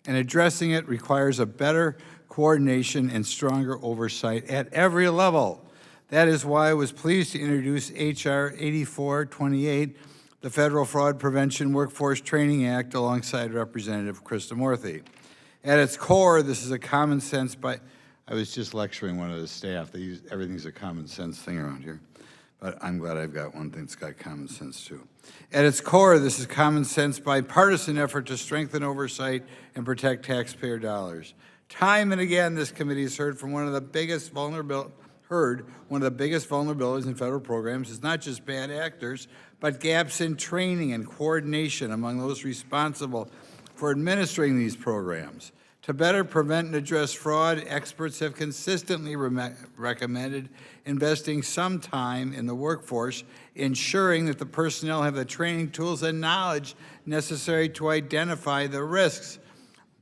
and addressing it requires a better coordination and stronger oversight at every level. That is why I was pleased to introduce H.R. 8428, the Federal Fraud Prevention Workforce Training Act, alongside Representative Krishnamurti. At its core, this is a common sense I was just lecturing one of the staff. They use everything's a common sense thing around here. But I'm glad I've got one thing that's got common sense too. At its core, this is common sense bipartisan effort to strengthen oversight and protect taxpayer dollars. Time and again, this committee has heard one of the biggest vulnerabilities in federal programs is not just bad actors, but gaps in training and coordination among those responsible for administering these programs. To better prevent and address fraud, experts have consistently recommended investing some time in the workforce, ensuring that the personnel have the training tools and knowledge necessary to identify the risks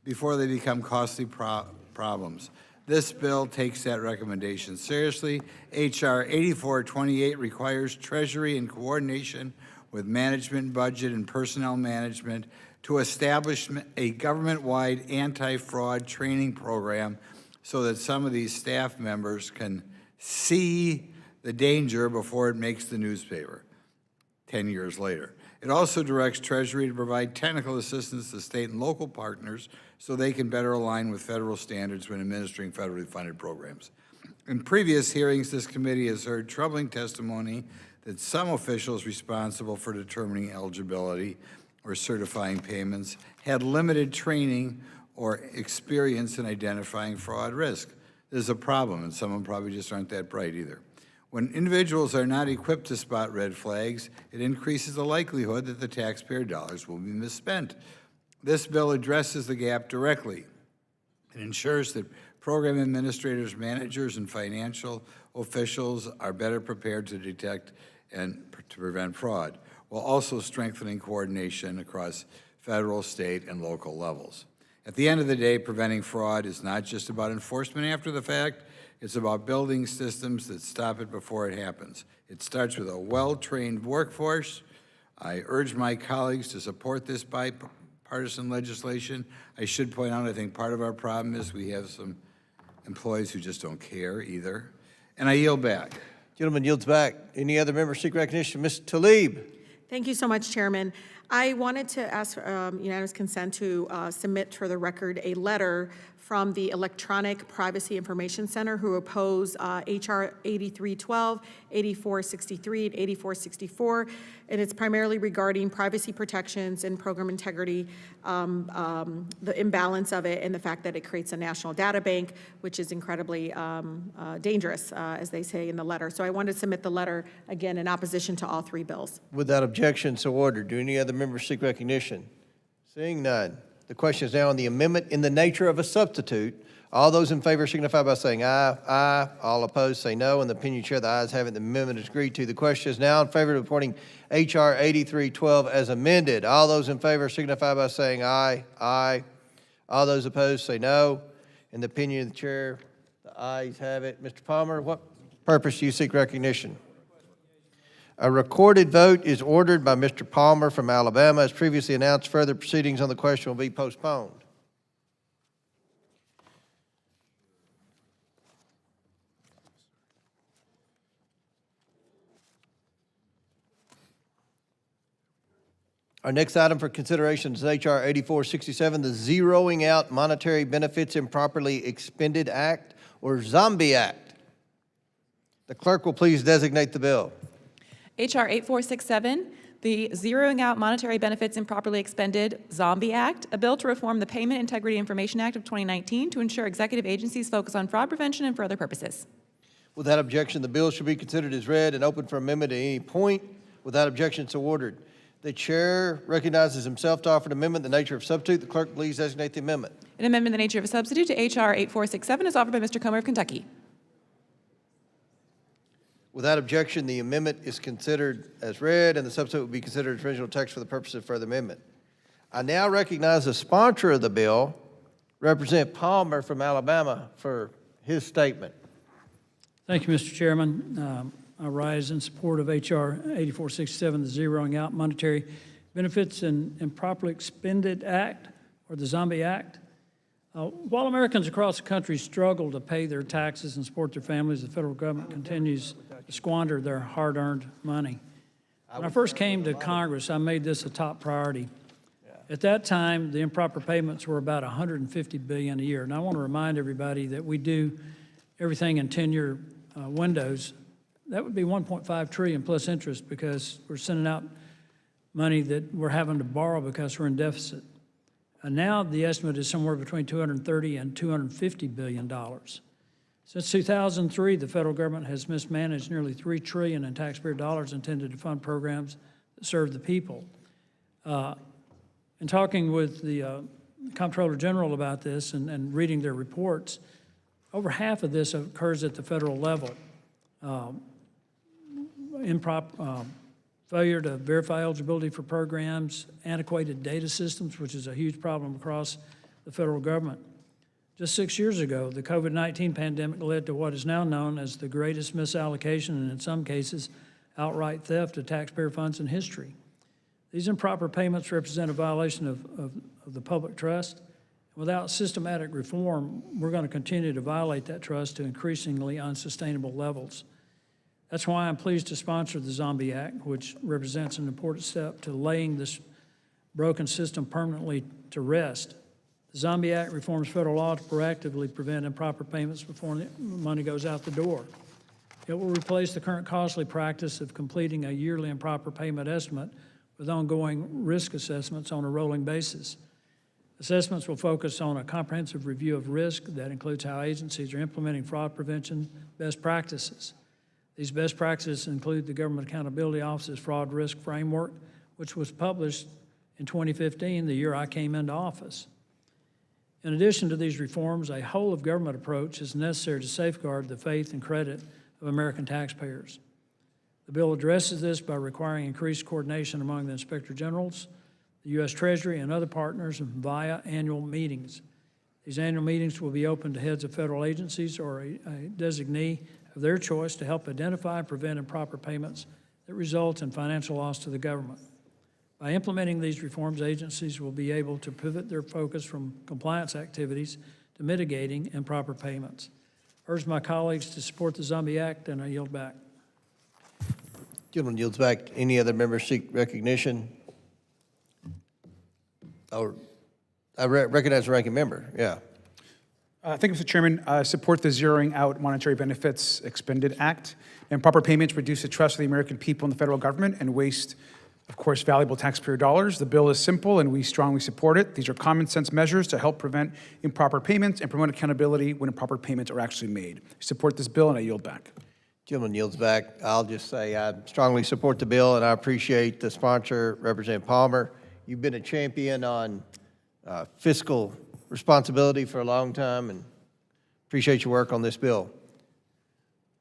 before they become costly problems. This bill takes that recommendation seriously. H.R. 8428 requires Treasury in coordination with management, budget, and personnel management to establish a government-wide anti-fraud training program so that some of these staff members can see the danger before it makes the newspaper 10 years later. It also directs Treasury to provide technical assistance to state and local partners so they can better align with federal standards when administering federally funded programs. In previous hearings, this committee has heard troubling testimony that some officials responsible for determining eligibility or certifying payments had limited training or experience in identifying fraud risk. This is a problem, and some of them probably just aren't that bright either. When individuals are not equipped to spot red flags, it increases the likelihood that the taxpayer dollars will be misspent. This bill addresses the gap directly. It ensures that program administrators, managers, and financial officials are better prepared to detect and to prevent fraud, while also strengthening coordination across federal, state, and local levels. At the end of the day, preventing fraud is not just about enforcement after the fact, it's about building systems that stop it before it happens. It starts with a well-trained workforce. I urge my colleagues to support this bipartisan legislation. I should point out, I think part of our problem is we have some employees who just don't care either. And I yield back. Gentleman yields back. Any other members seek recognition? Ms. Talib. Thank you so much, Chairman. I wanted to ask unanimous consent to submit for the record a letter from the Electronic Privacy Information Center who oppose HR 8312, 8463, and 8464. And it's primarily regarding privacy protections and program integrity, the imbalance of it, and the fact that it creates a national data bank, which is incredibly dangerous, as they say in the letter. So I wanted to submit the letter, again, in opposition to all three bills. Without objection, so ordered. Do any other members seek recognition? Seeing none. The question is now on the amendment in the nature of a substitute. All those in favor signify by saying aye. Aye. All opposed say no. In the opinion chair, the ayes have it. The amendment is agreed to. The question is now in favor of appointing H.R. 8312 as amended. All those in favor signify by saying aye. Aye. All those opposed say no. In the opinion of the chair, the ayes have it. Mr. Palmer, what purpose do you seek recognition? A recorded vote is ordered by Mr. Palmer from Alabama. As previously announced, further proceedings on the question will be postponed. Our next item for consideration is H.R. 8467, the Zeroing Out Monetary Benefits Improperly Expended Act, or Zombie Act. The clerk will please designate the bill. H.R. 8467, the Zeroing Out Monetary Benefits Improperly Expended Zombie Act, a bill to reform the Payment Integrity Information Act of 2019 to ensure executive agencies focus on fraud prevention and for other purposes. Without objection, the bill should be considered as read and open for amendment at any point. Without objection, so ordered. The chair recognizes himself to offer an amendment in the nature of substitute. The clerk please designate the amendment. An amendment in the nature of a substitute to H.R. 8467 is offered by Mr. Comer of Kentucky. Without objection, the amendment is considered as read, and the substitute will be considered as original text for the purpose of further amendment. I now recognize the sponsor of the bill, Representative Palmer from Alabama, for his statement. Thank you, Mr. Chairman. I rise in support of H.R. 8467, the Zeroing Out Monetary Benefits and Improperly Expended Act, or the Zombie Act. While Americans across the country struggle to pay their taxes and support their families, the federal government continues to squander their hard-earned money. When I first came to Congress, I made this a top priority. At that time, the improper payments were about $150 billion a year. And I want to remind everybody that we do everything in 10-year windows. That would be $1.5 trillion plus interest because we're sending out money that we're having to borrow because we're in deficit. And now the estimate is somewhere between $230 and $250 billion. Since 2003, the federal government has mismanaged nearly $3 trillion in taxpayer dollars intended to fund programs that serve the people. In talking with the Comptroller General about this and reading their reports, over half of this occurs at the federal level. Failure to verify eligibility for programs, antiquated data systems, which is a huge problem across the federal government. Just 6 years ago, the COVID-19 pandemic led to what is now known as the greatest misallocation and, in some cases, outright theft of taxpayer funds in history. These improper payments represent a violation of the public trust. Without systematic reform, we're going to continue to violate that trust to increasingly unsustainable levels. That's why I'm pleased to sponsor the Zombie Act, which represents an important step to laying this broken system permanently to rest. The Zombie Act reforms federal law to proactively prevent improper payments before the money goes out the door. It will replace the current costly practice of completing a yearly improper payment estimate with ongoing risk assessments on a rolling basis. Assessments will focus on a comprehensive review of risk that includes how agencies are implementing fraud prevention best practices. These best practices include the Government Accountability Office's Fraud Risk Framework, which was published in 2015, the year I came into office. In addition to these reforms, a whole-of-government approach is necessary to safeguard the faith and credit of American taxpayers. The bill addresses this by requiring increased coordination among the Inspector Generals, the U.S. Treasury, and other partners via annual meetings. These annual meetings will be open to heads of federal agencies or a designee of their choice to help identify and prevent improper payments that result in financial loss to the government. By implementing these reforms, agencies will be able to pivot their focus from compliance activities to mitigating improper payments. urge my colleagues to support the Zombie Act, and I yield back. Gentleman yields back. Any other members seek recognition? Oh, I recognize the ranking member, yeah. Thank you, Mr. Chairman. I support the Zeroing Out Monetary Benefits Expended Act. Improper payments reduce the trust of the American people in the federal government and waste, of course, valuable taxpayer dollars. The bill is simple, and we strongly support it. These are common sense measures to help prevent improper payments and promote accountability when improper payments are actually made. I support this bill, and I yield back. Gentleman yields back. I'll just say I strongly support the bill, and I appreciate the sponsor, Representative Palmer. You've been a champion on fiscal responsibility for a long time, and appreciate your work on this bill.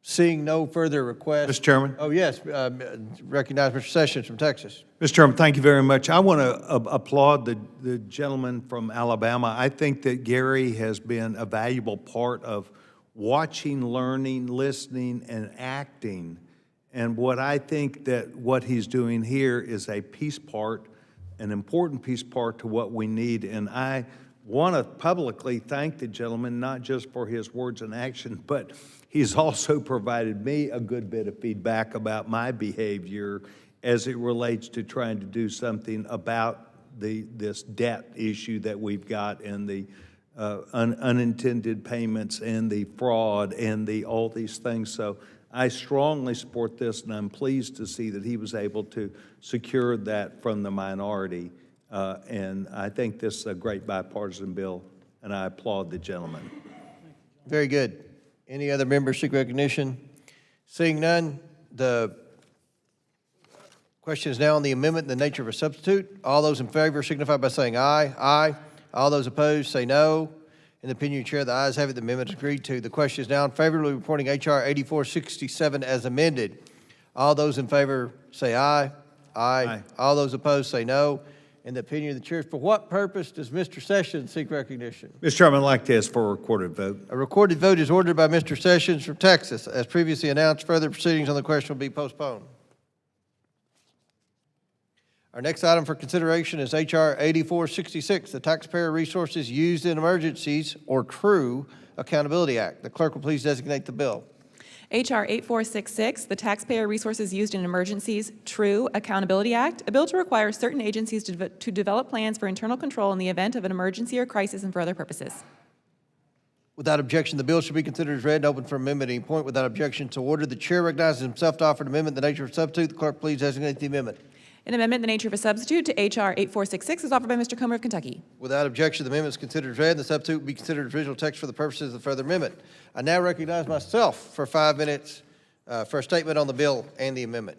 Seeing no further requests. Mr. Chairman? Oh, yes. Recognize Mr. Sessions from Texas. Mr. Chairman, thank you very much. I want to applaud the gentleman from Alabama. I think that Gary has been a valuable part of watching, learning, listening, and acting. And what I think that what he's doing here is a piece part, an important piece part to what we need. And I want to publicly thank the gentleman, not just for his words and action, but he's also provided me a good bit of feedback about my behavior as it relates to trying to do something about this debt issue that we've got and the unintended payments and the fraud and all these things. So I strongly support this, and I'm pleased to see that he was able to secure that from the minority. And I think this is a great bipartisan bill, and I applaud the gentleman. Very good. Any other members seek recognition? Seeing none, the question is now on the amendment in the nature of a substitute. All those in favor signify by saying aye. Aye. All those opposed say no. In the opinion of the chair, the ayes have it. The amendment is agreed to. The question is now in favor of reporting H.R. 8467 as amended. All those in favor say aye. Aye. Aye. All those opposed say no. In the opinion of the chair, for what purpose does Mr. Sessions seek recognition? Mr. Chairman, I'd like to ask for a recorded vote. A recorded vote is ordered by Mr. Sessions from Texas. As previously announced, further proceedings on the question will be postponed. Our next item for consideration is H.R. 8466, the Taxpayer Resources Used in Emergencies, or TRUE Accountability Act. The clerk will please designate the bill. H.R. 8466, the Taxpayer Resources Used in Emergencies, True Accountability Act, a bill to require certain agencies to develop plans for internal control in the event of an emergency or crisis and for other purposes. Without objection, the bill should be considered as read and open for amendment at any point. Without objection, so ordered. The chair recognizes himself to offer an amendment in the nature of a substitute. The clerk please designate the amendment. An amendment in the nature of a substitute to H.R. 8466 is offered by Mr. Comer of Kentucky. Without objection, the amendment is considered as read, and the substitute will be considered as original text for the purposes of the further amendment. I now recognize myself for 5 minutes for a statement on the bill and the amendment.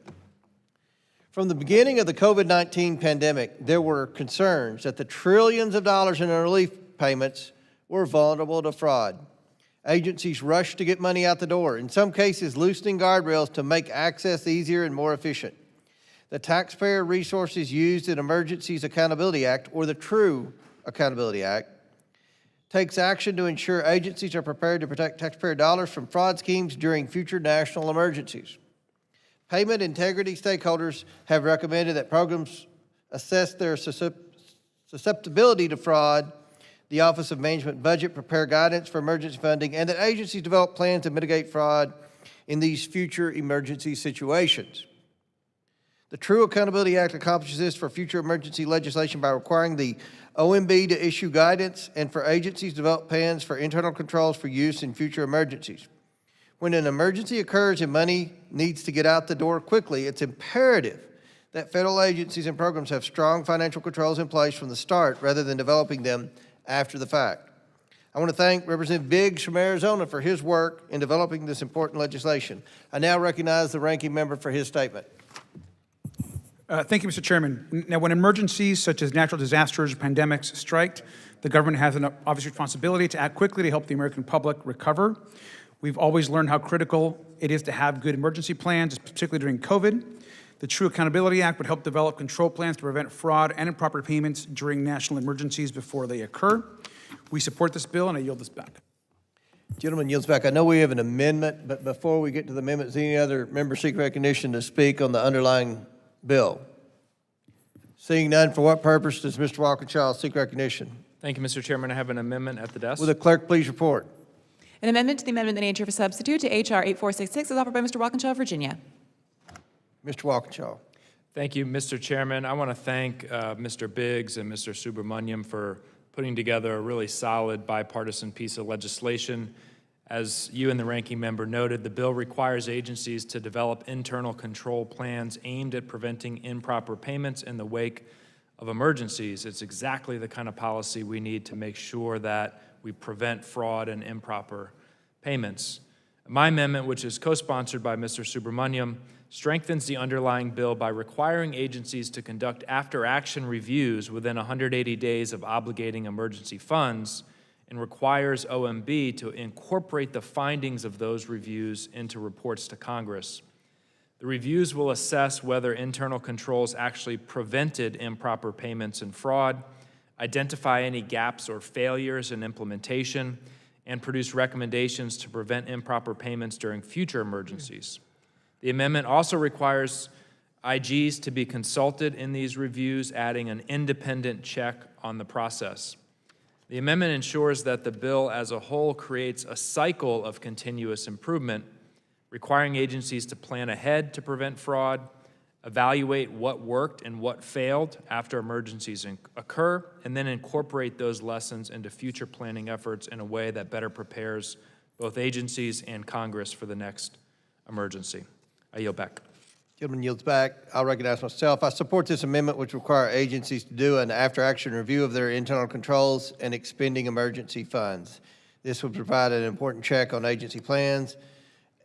From the beginning of the COVID-19 pandemic, there were concerns that the trillions of dollars in relief payments were vulnerable to fraud. Agencies rushed to get money out the door, in some cases loosening guardrails to make access easier and more efficient. The Taxpayer Resources Used in Emergencies Accountability Act, or the TRUE Accountability Act, takes action to ensure agencies are prepared to protect taxpayer dollars from fraud schemes during future national emergencies. Payment integrity stakeholders have recommended that programs assess their susceptibility to fraud, the Office of Management Budget prepare guidance for emergency funding, and that agencies develop plans to mitigate fraud in these future emergency situations. The True Accountability Act accomplishes this for future emergency legislation by requiring the OMB to issue guidance and for agencies to develop plans for internal controls for use in future emergencies. When an emergency occurs and money needs to get out the door quickly, it's imperative that federal agencies and programs have strong financial controls in place from the start rather than developing them after the fact. I want to thank Representative Biggs from Arizona for his work in developing this important legislation. I now recognize the ranking member for his statement. Thank you, Mr. Chairman. Now, when emergencies such as natural disasters or pandemics strike, the government has an obvious responsibility to act quickly to help the American public recover. We've always learned how critical it is to have good emergency plans, particularly during COVID. The True Accountability Act would help develop control plans to prevent fraud and improper payments during national emergencies before they occur. We support this bill, and I yield this back. Gentleman yields back. I know we have an amendment, but before we get to the amendment, is any other member seek recognition to speak on the underlying bill? Seeing none, for what purpose does Mr. Walker-Child seek recognition? Thank you, Mr. Chairman. I have an amendment at the desk. Will the clerk please report? An amendment to the amendment in the nature of a substitute to H.R. 8466 is offered by Mr. Walkinshaw of Virginia. Mr. Walkinshaw. Thank you, Mr. Chairman. I want to thank Mr. Biggs and Mr. Subramaniam for putting together a really solid bipartisan piece of legislation. As you and the ranking member noted, the bill requires agencies to develop internal control plans aimed at preventing improper payments in the wake of emergencies. It's exactly the kind of policy we need to make sure that we prevent fraud and improper payments. My amendment, which is co-sponsored by Mr. Subramaniam, strengthens the underlying bill by requiring agencies to conduct after-action reviews within 180 days of obligating emergency funds, and requires OMB to incorporate the findings of those reviews into reports to Congress. The reviews will assess whether internal controls actually prevented improper payments and fraud, identify any gaps or failures in implementation, and produce recommendations to prevent improper payments during future emergencies. The amendment also requires IGs to be consulted in these reviews, adding an independent check on the process. The amendment ensures that the bill as a whole creates a cycle of continuous improvement, requiring agencies to plan ahead to prevent fraud, evaluate what worked and what failed after emergencies occur, and then incorporate those lessons into future planning efforts in a way that better prepares both agencies and Congress for the next emergency. I yield back. Gentleman yields back. I'll recognize myself. I support this amendment, which requires agencies to do an after-action review of their internal controls and expending emergency funds. This would provide an important check on agency plans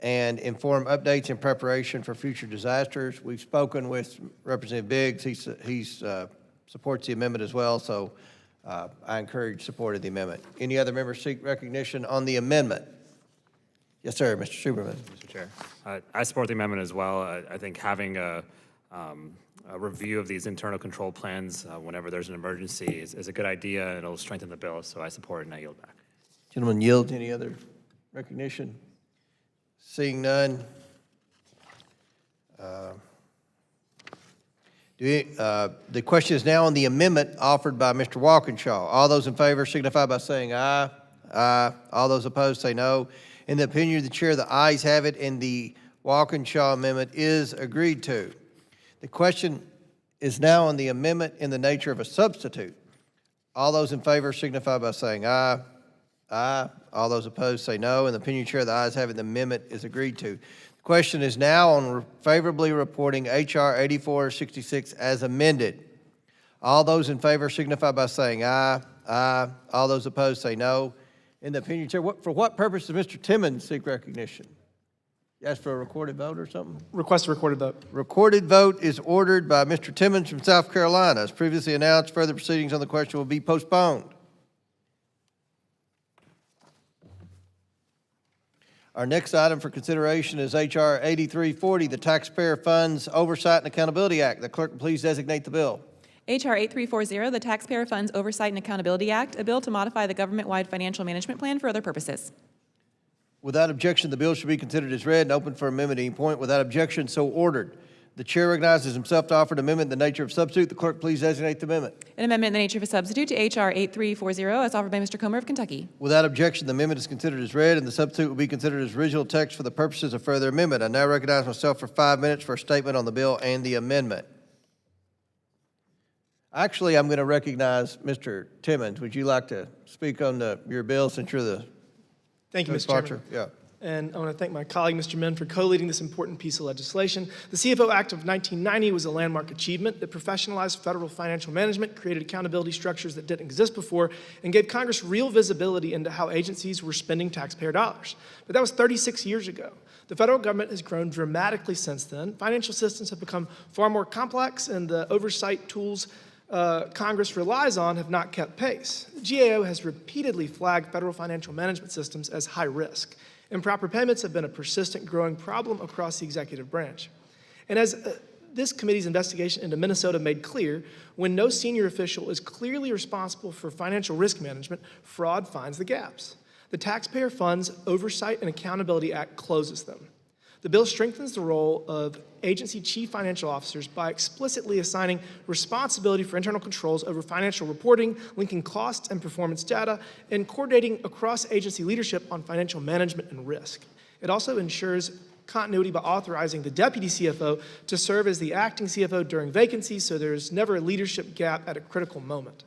and inform updates in preparation for future disasters. We've spoken with Representative Biggs. He supports the amendment as well, so I encourage support of the amendment. Any other members seek recognition on the amendment? Yes, sir, Mr. Superman. Mr. Chair, I support the amendment as well. I think having a review of these internal control plans whenever there's an emergency is a good idea, and it'll strengthen the bill, so I support it and I yield back. Gentleman yield. Any other recognition? Seeing none. The question is now on the amendment offered by Mr. Walkinshaw. All those in favor signify by saying aye. Aye. All those opposed say no. In the opinion of the chair, the ayes have it, and the Walkinshaw amendment is agreed to. The question is now on the amendment in the nature of a substitute. All those in favor signify by saying aye. Aye. All those opposed say no. In the opinion of the chair, the ayes have it, the amendment is agreed to. The question is now on favorably reporting H.R. 8466 as amended. All those in favor signify by saying aye. Aye. All those opposed say no. In the opinion of the chair, for what purpose does Mr. Timmons seek recognition? You asked for a recorded vote or something? Request a recorded vote. Recorded vote is ordered by Mr. Timmons from South Carolina. As previously announced, further proceedings on the question will be postponed. Our next item for consideration is H.R. 8340, the Taxpayer Funds Oversight and Accountability Act. The clerk will please designate the bill. H.R. 8340, the Taxpayer Funds Oversight and Accountability Act, a bill to modify the government-wide financial management plan for other purposes. Without objection, the bill should be considered as read and open for amendment at any point. Without objection, so ordered. The chair recognizes himself to offer an amendment in the nature of substitute. The clerk please designate the amendment. An amendment in the nature of a substitute to H.R. 8340 as offered by Mr. Comer of Kentucky. Without objection, the amendment is considered as read, and the substitute will be considered as original text for the purposes of further amendment. I now recognize myself for 5 minutes for a statement on the bill and the amendment. Actually, I'm going to recognize Mr. Timmons. Would you like to speak on your bill since you're the Thank you, Mr. sponsor? Chairman. Yeah. And I want to thank my colleague, Mr. Min, for co-leading this important piece of legislation. The CFO Act of 1990 was a landmark achievement that professionalized federal financial management, created accountability structures that didn't exist before, and gave Congress real visibility into how agencies were spending taxpayer dollars. But that was 36 years ago. The federal government has grown dramatically since then. Financial systems have become far more complex, and the oversight tools Congress relies on have not kept pace. The GAO has repeatedly flagged federal financial management systems as high risk. Improper payments have been a persistent growing problem across the executive branch. And as this committee's investigation into Minnesota made clear, when no senior official is clearly responsible for financial risk management, fraud finds the gaps. The Taxpayer Funds Oversight and Accountability Act closes them. The bill strengthens the role of agency chief financial officers by explicitly assigning responsibility for internal controls over financial reporting, linking costs and performance data, and coordinating across agency leadership on financial management and risk. It also ensures continuity by authorizing the deputy CFO to serve as the acting CFO during vacancies, so there's never a leadership gap at a critical moment.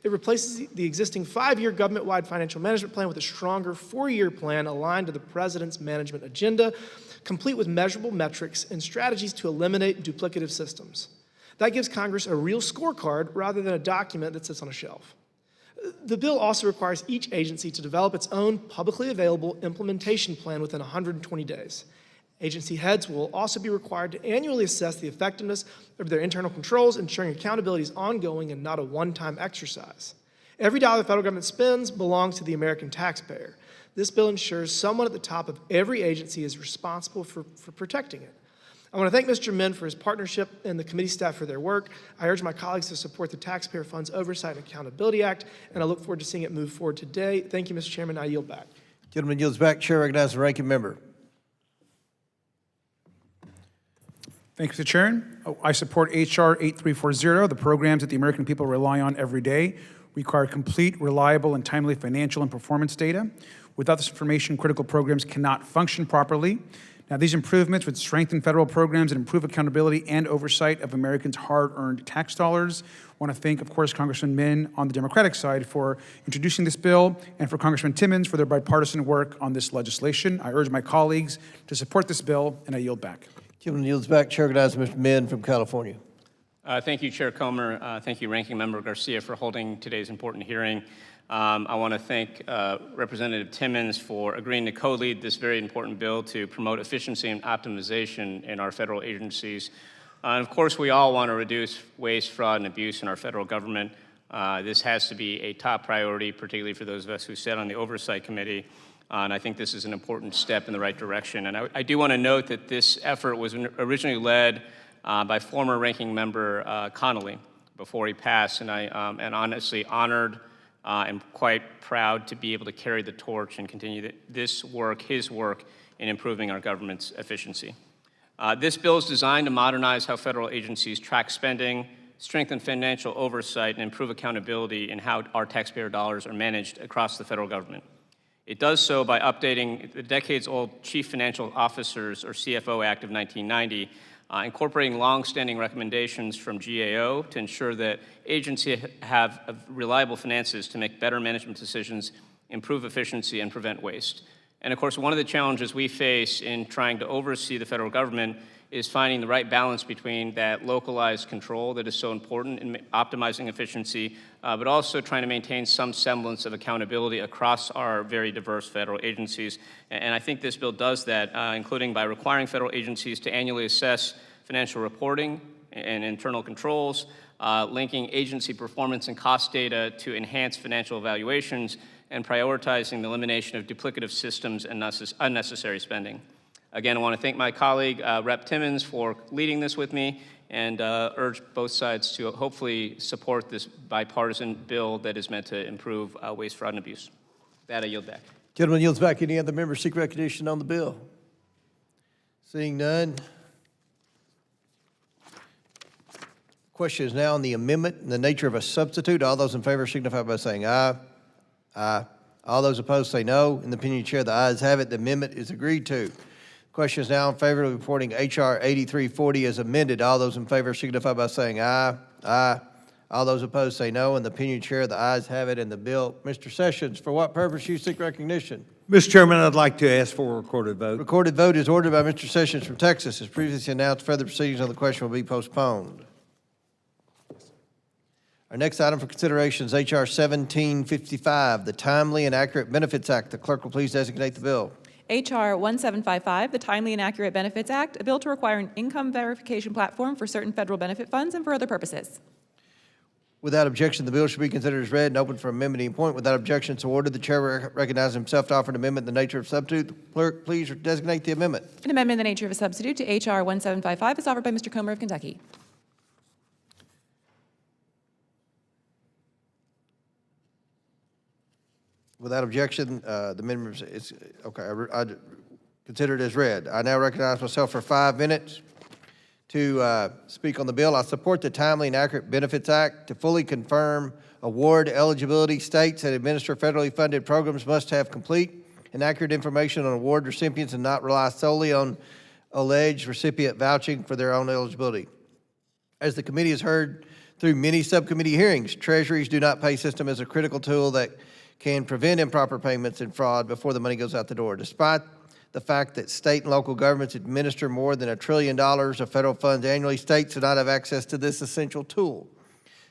It replaces the existing 5-year government-wide financial management plan with a stronger 4-year plan aligned to the president's management agenda, complete with measurable metrics and strategies to eliminate duplicative systems. That gives Congress a real scorecard rather than a document that sits on a shelf. The bill also requires each agency to develop its own publicly available implementation plan within 120 days. Agency heads will also be required to annually assess the effectiveness of their internal controls, ensuring accountability is ongoing and not a one-time exercise. Every dollar the federal government spends belongs to the American taxpayer. This bill ensures someone at the top of every agency is responsible for protecting it. I want to thank Mr. Min for his partnership and the committee staff for their work. I urge my colleagues to support the Taxpayer Funds Oversight and Accountability Act, and I look forward to seeing it move forward today. Thank you, Mr. Chairman. I yield back. Gentleman yields back. Chair recognizes the ranking member. Thank you, Mr. Chairman. I support H.R. 8340. The programs that the American people rely on every day require complete, reliable, and timely financial and performance data. Without this information, critical programs cannot function properly. Now, these improvements would strengthen federal programs and improve accountability and oversight of Americans' hard-earned tax dollars. I want to thank, of course, Congressman Min on the Democratic side for introducing this bill and for Congressman Timmons for their bipartisan work on this legislation. I urge my colleagues to support this bill, and I yield back. Gentleman yields back. Chair recognizes Mr. Min from California. Thank you, Chair Comer. Thank you, Ranking Member Garcia, for holding today's important hearing. I want to thank Representative Timmons for agreeing to co-lead this very important bill to promote efficiency and optimization in our federal agencies. And of course, we all want to reduce waste, fraud, and abuse in our federal government. This has to be a top priority, particularly for those of us who sit on the Oversight Committee. And I think this is an important step in the right direction. And I do want to note that this effort was originally led by former Ranking Member Connolly before he passed, and I am honestly honored and quite proud to be able to carry the torch and continue this work, his work, in improving our government's efficiency. This bill is designed to modernize how federal agencies track spending, strengthen financial oversight, and improve accountability in how our taxpayer dollars are managed across the federal government. It does so by updating the decades-old Chief Financial Officers, or CFO Act of 1990, incorporating long-standing recommendations from GAO to ensure that agencies have reliable finances to make better management decisions, improve efficiency, and prevent waste. And of course, one of the challenges we face in trying to oversee the federal government is finding the right balance between that localized control that is so important in optimizing efficiency, but also trying to maintain some semblance of accountability across our very diverse federal agencies. And I think this bill does that, including by requiring federal agencies to annually assess financial reporting and internal controls, linking agency performance and cost data to enhance financial evaluations, and prioritizing the elimination of duplicative systems and unnecessary spending. Again, I want to thank my colleague, Rep. Timmons, for leading this with me, and urge both sides to hopefully support this bipartisan bill that is meant to improve waste, fraud, and abuse. With that, I yield back. Gentleman yields back. Any other members seek recognition on the bill? Seeing none. Question is now on the amendment in the nature of a substitute. All those in favor signify by saying aye. Aye. All those opposed say no. In the opinion of the chair, the ayes have it. The amendment is agreed to. Question is now in favor of reporting H.R. 8340 as amended. All those in favor signify by saying aye. Aye. All those opposed say no. In the opinion of the chair, the ayes have it, and the bill. Mr. Sessions, for what purpose you seek recognition? Mr. Chairman, I'd like to ask for a recorded vote. Recorded vote is ordered by Mr. Sessions from Texas. As previously announced, further proceedings on the question will be postponed. Our next item for consideration is H.R. 1755, the Timely and Accurate Benefits Act. The clerk will please designate the bill. H.R. 1755, the Timely and Accurate Benefits Act, a bill to require an income verification platform for certain federal benefit funds and for other purposes. Without objection, the bill should be considered as read and open for amendment at any point. Without objection, so ordered. The chair recognizes himself to offer an amendment in the nature of substitute. The clerk, please designate the amendment. An amendment in the nature of a substitute to H.R. 1755 is offered by Mr. Comer of Kentucky. Without objection, the amendment is, okay, considered as read. I now recognize myself for 5 minutes to speak on the bill. I support the Timely and Accurate Benefits Act. To fully confirm award eligibility, states that administer federally funded programs must have complete and accurate information on award recipients and not rely solely on alleged recipient vouching for their own eligibility. As the committee has heard through many subcommittee hearings, Treasury's do not pay system is a critical tool that can prevent improper payments and fraud before the money goes out the door. Despite the fact that state and local governments administer more than $1 trillion of federal funds annually, states do not have access to this essential tool.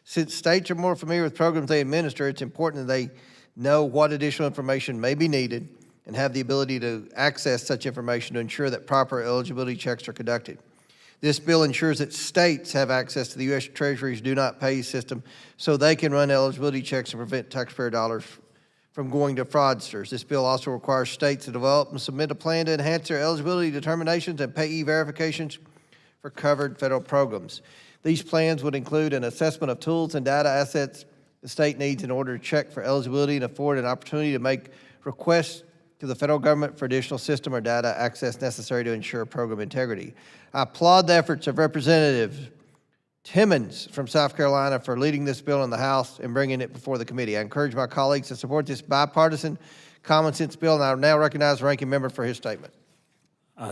Since states are more familiar with programs they administer, it's important that they know what additional information may be needed and have the ability to access such information to ensure that proper eligibility checks are conducted. This bill ensures that states have access to the U.S. Treasury's do not pay system so they can run eligibility checks and prevent taxpayer dollars from going to fraudsters. This bill also requires states to develop and submit a plan to enhance their eligibility determinations and payee verifications for covered federal programs. These plans would include an assessment of tools and data assets the state needs in order to check for eligibility and afford an opportunity to make requests to the federal government for additional system or data access necessary to ensure program integrity. I applaud the efforts of Representative Timmons from South Carolina for leading this bill in the House and bringing it before the committee. I encourage my colleagues to support this bipartisan, common sense bill, and I now recognize the ranking member for his statement.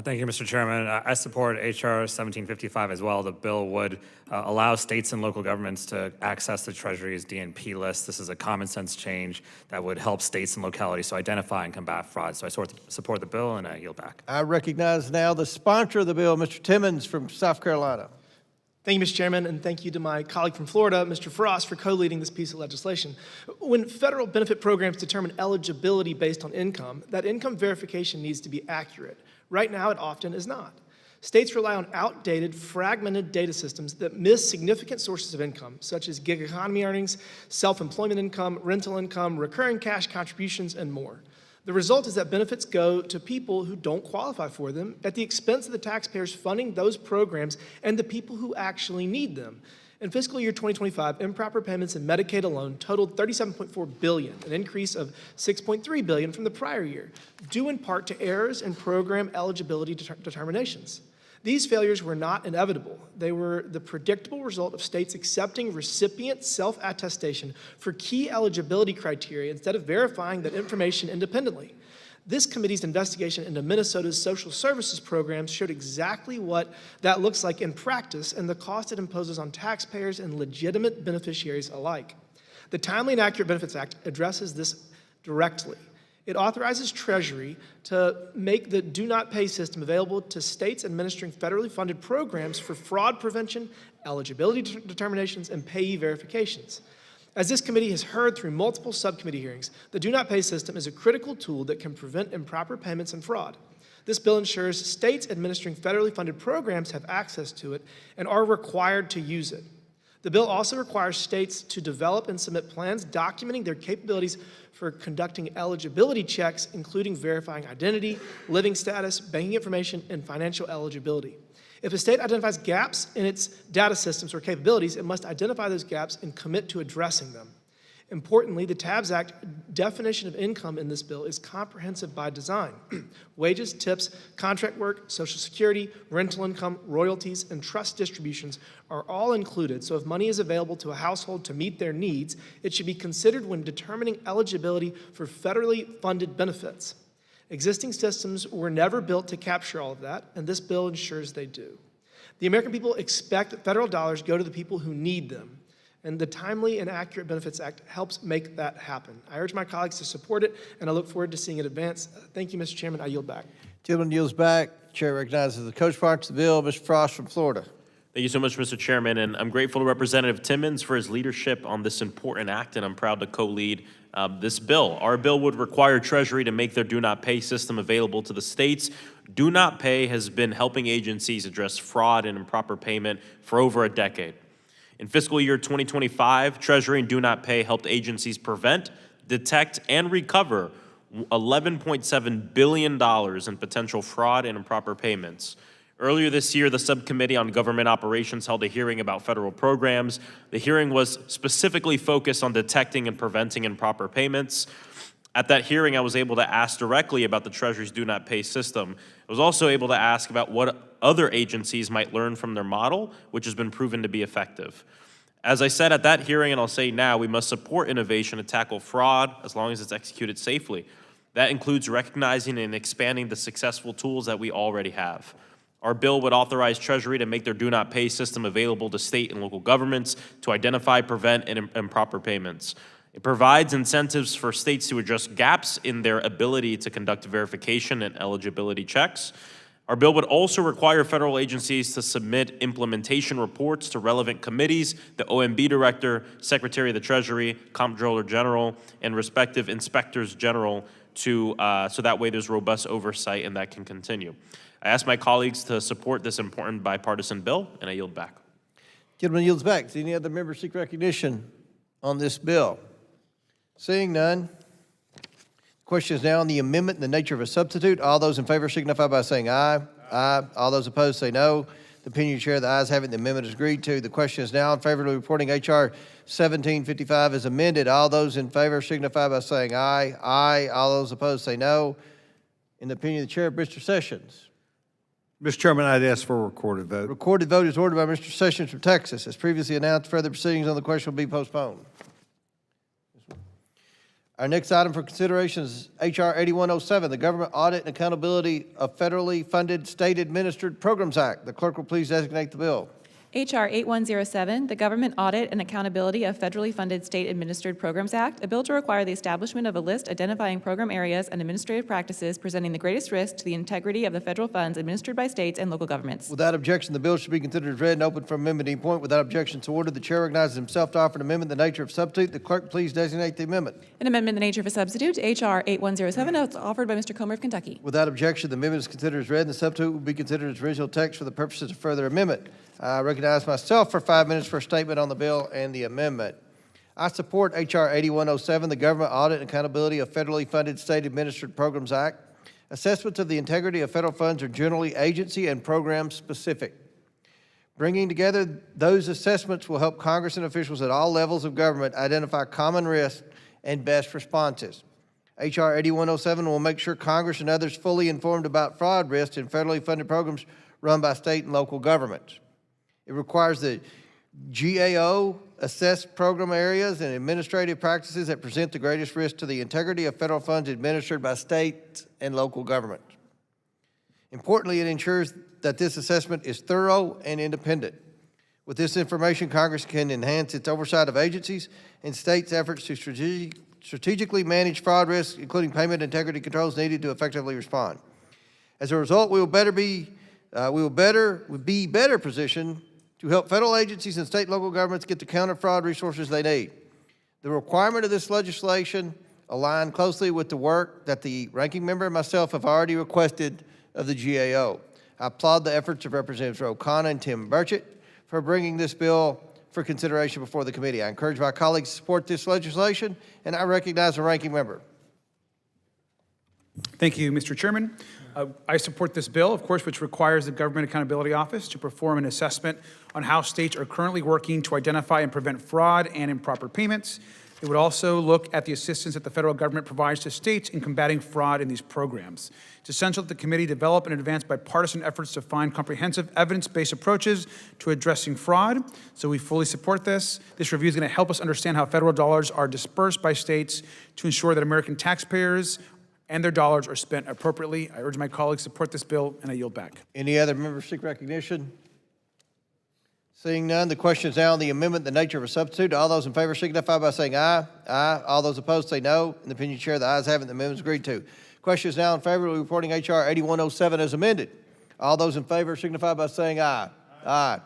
Thank you, Mr. Chairman. I support H.R. 1755 as well. The bill would allow states and local governments to access the Treasury's DNP list. This is a common sense change that would help states and localities to identify and combat fraud. So I support the bill, and I yield back. I recognize now the sponsor of the bill, Mr. Timmons from South Carolina. Thank you, Mr. Chairman, and thank you to my colleague from Florida, Mr. Frost, for co-leading this piece of legislation. When federal benefit programs determine eligibility based on income, that income verification needs to be accurate. Right now, it often is not. States rely on outdated, fragmented data systems that miss significant sources of income, such as gig economy earnings, self-employment income, rental income, recurring cash contributions, and more. The result is that benefits go to people who don't qualify for them at the expense of the taxpayers funding those programs and the people who actually need them. In fiscal year 2025, improper payments in Medicaid alone totaled $37.4 billion, an increase of $6.3 billion from the prior year, due in part to errors in program eligibility determinations. These failures were not inevitable. They were the predictable result of states accepting recipient self-attestation for key eligibility criteria instead of verifying that information independently. This committee's investigation into Minnesota's social services programs showed exactly what that looks like in practice and the cost it imposes on taxpayers and legitimate beneficiaries alike. The Timely and Accurate Benefits Act addresses this directly. It authorizes Treasury to make the do not pay system available to states administering federally funded programs for fraud prevention, eligibility determinations, and payee verifications. As this committee has heard through multiple subcommittee hearings, the do not pay system is a critical tool that can prevent improper payments and fraud. This bill ensures states administering federally funded programs have access to it and are required to use it. The bill also requires states to develop and submit plans documenting their capabilities for conducting eligibility checks, including verifying identity, living status, banking information, and financial eligibility. If a state identifies gaps in its data systems or capabilities, it must identify those gaps and commit to addressing them. Importantly, the TABS Act definition of income in this bill is comprehensive by design. Wages, tips, contract work, Social Security, rental income, royalties, and trust distributions are all included, so if money is available to a household to meet their needs, it should be considered when determining eligibility for federally funded benefits. Existing systems were never built to capture all of that, and this bill ensures they do. The American people expect that federal dollars go to the people who need them, and the Timely and Accurate Benefits Act helps make that happen. I urge my colleagues to support it, and I look forward to seeing it advance. Thank you, Mr. Chairman. I yield back. Gentleman yields back. Chair recognizes the co-sponsor of the bill, Mr. Frost from Florida. Thank you so much, Mr. Chairman, and I'm grateful to Representative Timmons for his leadership on this important act, and I'm proud to co-lead this bill. Our bill would require Treasury to make their do not pay system available to the states. Do not pay has been helping agencies address fraud and improper payment for over a decade. In fiscal year 2025, Treasury and do not pay helped agencies prevent, detect, and recover $11.7 billion in potential fraud and improper payments. Earlier this year, the Subcommittee on Government Operations held a hearing about federal programs. The hearing was specifically focused on detecting and preventing improper payments. At that hearing, I was able to ask directly about the Treasury's do not pay system. I was also able to ask about what other agencies might learn from their model, which has been proven to be effective. As I said at that hearing, and I'll say now, we must support innovation to tackle fraud as long as it's executed safely. That includes recognizing and expanding the successful tools that we already have. Our bill would authorize Treasury to make their do not pay system available to state and local governments to identify, prevent, and improper payments. It provides incentives for states to address gaps in their ability to conduct verification and eligibility checks. Our bill would also require federal agencies to submit implementation reports to relevant committees, the OMB Director, Secretary of the Treasury, Comptroller General, and respective Inspectors General so that way there's robust oversight and that can continue. I ask my colleagues to support this important bipartisan bill, and I yield back. Gentleman yields back. Does any other member seek recognition on this bill? Seeing none. Question is now on the amendment in the nature of a substitute. All those in favor signify by saying aye. Aye. All those opposed say no. The opinion of the chair, the ayes have it, the amendment is agreed to. The question is now in favor of reporting H.R. 1755 as amended. All those in favor signify by saying aye. Aye. All those opposed say no. In the opinion of the chair, Mr. Sessions. Mr. Chairman, I'd ask for a recorded vote. Recorded vote is ordered by Mr. Sessions from Texas. As previously announced, further proceedings on the question will be postponed. Our next item for consideration is H.R. 8107, the Government Audit and Accountability of Federally Funded State Administered Programs Act. The clerk will please designate the bill. H.R. 8107, the Government Audit and Accountability of Federally Funded State Administered Programs Act, a bill to require the establishment of a list identifying program areas and administrative practices presenting the greatest risk to the integrity of the federal funds administered by states and local governments. Without objection, the bill should be considered as read and open for amendment at any point. Without objection, so ordered. The chair recognizes himself to offer an amendment in the nature of substitute. The clerk please designate the amendment. An amendment in the nature of a substitute, H.R. 8107, is offered by Mr. Comer of Kentucky. Without objection, the amendment is considered as read and the substitute will be considered as original text for the purposes of further amendment. I recognize myself for 5 minutes for a statement on the bill and the amendment. I support H.R. 8107, the Government Audit and Accountability of Federally Funded State Administered Programs Act. Assessments of the integrity of federal funds are generally agency and program specific. Bringing together those assessments will help Congress and officials at all levels of government identify common risks and best responses. H.R. 8107 will make sure Congress and others fully informed about fraud risks in federally funded programs run by state and local governments. It requires the GAO assess program areas and administrative practices that present the greatest risk to the integrity of federal funds administered by state and local governments. Importantly, it ensures that this assessment is thorough and independent. With this information, Congress can enhance its oversight of agencies and states' efforts to strategically manage fraud risks, including payment integrity controls needed to effectively respond. As a result, we will be better positioned to help federal agencies and state and local governments get the counter fraud resources they need. The requirement of this legislation align closely with the work that the ranking member and myself have already requested of the GAO. I applaud the efforts of Representatives O'Connor and Tim Burchett for bringing this bill for consideration before the committee. I encourage my colleagues to support this legislation, and I recognize the ranking member. Thank you, Mr. Chairman. I support this bill, of course, which requires the Government Accountability Office to perform an assessment on how states are currently working to identify and prevent fraud and improper payments. It would also look at the assistance that the federal government provides to states in combating fraud in these programs. It's essential that the committee develop and advance bipartisan efforts to find comprehensive evidence-based approaches to addressing fraud, so we fully support this. This review is going to help us understand how federal dollars are dispersed by states to ensure that American taxpayers and their dollars are spent appropriately. I urge my colleagues to support this bill, and I yield back. Any other members seek recognition? Seeing none, the question is now on the amendment in the nature of a substitute. All those in favor signify by saying aye. Aye. All those opposed say no. In the opinion of the chair, the ayes have it, the amendment is agreed to. Question is now in favor of reporting H.R. 8107 as amended. All those in favor signify by saying aye. Aye.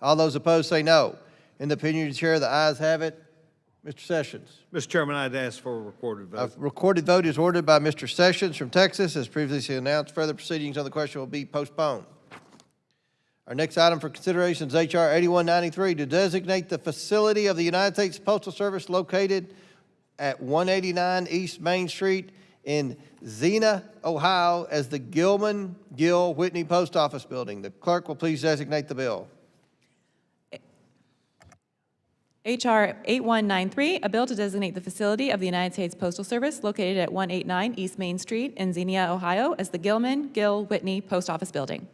All those opposed say no. In the opinion of the chair, the ayes have it. Mr. Sessions. Mr. Chairman, I'd ask for a recorded vote. A recorded vote is ordered by Mr. Sessions from Texas. As previously announced, further proceedings on the question will be postponed. Our next item for consideration is H.R. 8193 to designate the facility of the United States Postal Service located at 189 East Main Street in Xenia, Ohio as the Gilman Gill Whitney Post Office Building. The clerk will please designate the bill. H.R. 8193, a bill to designate the facility of the United States Postal Service located at 189 East Main Street in Xenia, Ohio, as the Gilman Gill Whitney Post Office Building.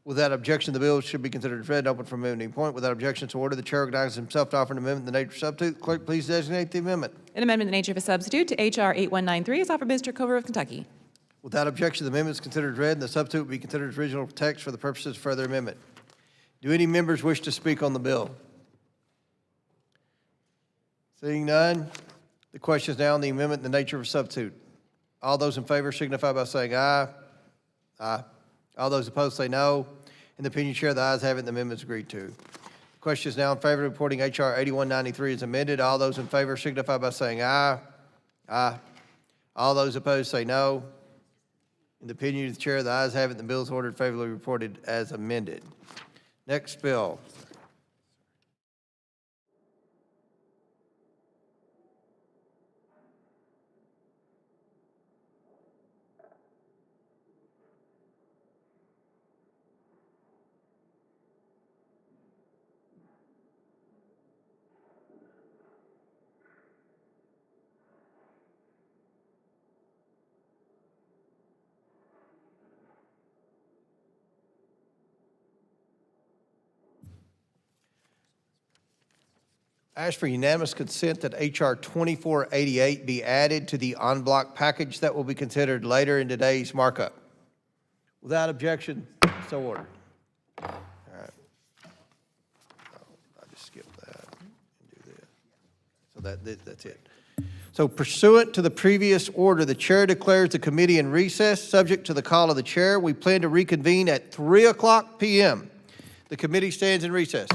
Without objection, the bill should be considered as read and open for amendment at any point. Without objection to order, the chair recognizes himself to offer an amendment in the nature of substitute. Clerk, please designate the amendment. An amendment in the nature of a substitute to H.R. 8193 is offered by Mr. Cover of Kentucky. Without objection, the amendment is considered as read and the substitute will be considered as original text for the purposes of further amendment. Do any members wish to speak on the bill? Seeing none, the question is now on the amendment in the nature of a substitute. All those in favor signify by saying aye. Aye. All those opposed say no. In the opinion of the chair, the ayes have it and the amendment is agreed to. The question is now in favor of reporting H.R. 8193 as amended. All those in favor signify by saying aye. Aye. All those opposed say no. In the opinion of the chair, the ayes have it and the bill is ordered favorably reported as amended. Next bill. I ask for unanimous consent that H.R. 2488 be added to the en bloc package that will be considered later in today's markup. Without objection, so ordered. All right. I just skipped that and do this. So that's it. So pursuant to the previous order, the chair declares the committee in recess, subject to the call of the chair. We plan to reconvene at 3:00 p.m. The committee stands in recess.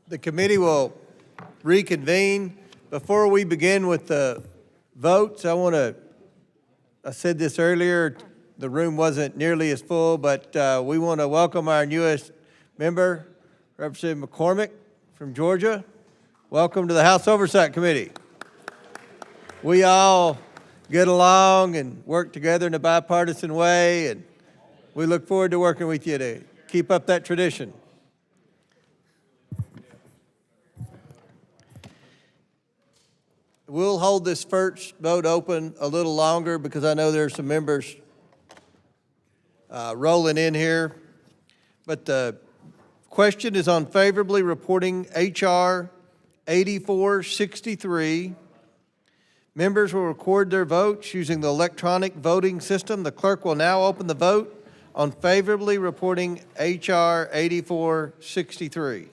The committee will reconvene. Before we begin with the votes, I said this earlier, the room wasn't nearly as full, but we want to welcome our newest member, Representative McCormick from Georgia. Welcome to the House Oversight Committee. We all get along and work together in a bipartisan way, and we look forward to working with you to keep up that tradition. We'll hold this first vote open a little longer because I know there's some members rolling in here. But the question is on favorably reporting H.R. 8463. Members will record their votes using the electronic voting system. The clerk will now open the vote on favorably reporting H.R. 8463.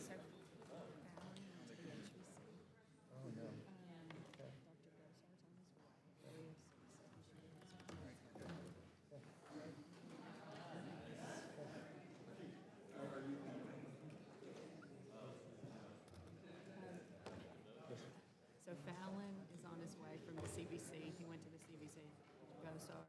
So Fallon is on his way from the CBC. He went to the CBC. Go, sorry.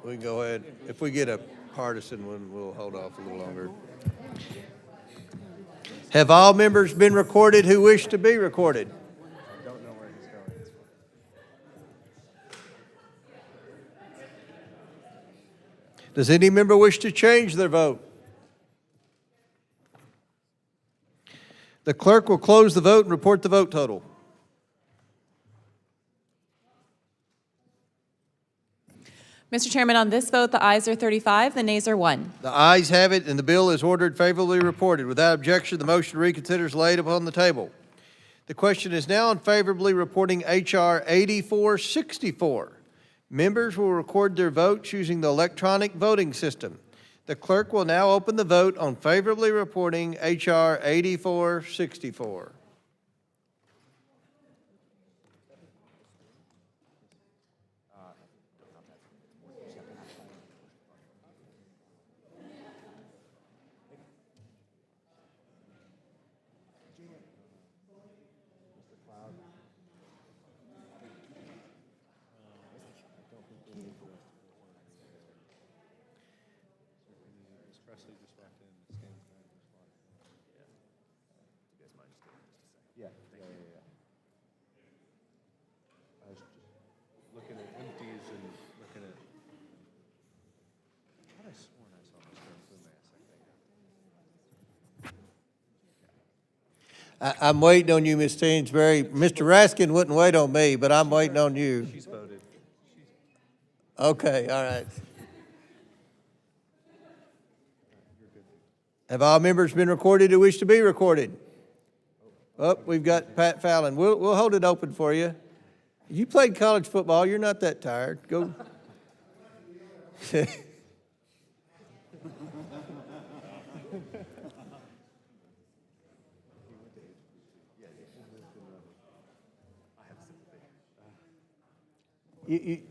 We can go ahead. If we get a partisan one, we'll hold off a little longer. Have all members been recorded who wish to be recorded? Don't know where he's going. Does any member wish to change their vote? The clerk will close the vote and report the vote total. Mr. Chairman, on this vote, the ayes are 35, the nays are 1. The ayes have it, and the bill is ordered favorably reported. Without objection, the motion to reconsider is laid upon the table. The question is now on favorably reporting H.R. 8464. Members will record their votes using the electronic voting system. The clerk will now open the vote on favorably reporting H.R. 8464. Especially just walked in, the same thing. You guys mind just taking just a second? Yeah. I was just looking at empties and looking at. I thought I sworn I saw Mr. Fumas. I'm waiting on you, Ms. Stansberry. Mr. Raskin wouldn't wait on me, but I'm waiting on you. She's voted. Okay, all right. Have all members been recorded who wish to be recorded? Oh, we've got Pat Fallon. We'll hold it open for you. You played college football. You're not that tired. Go.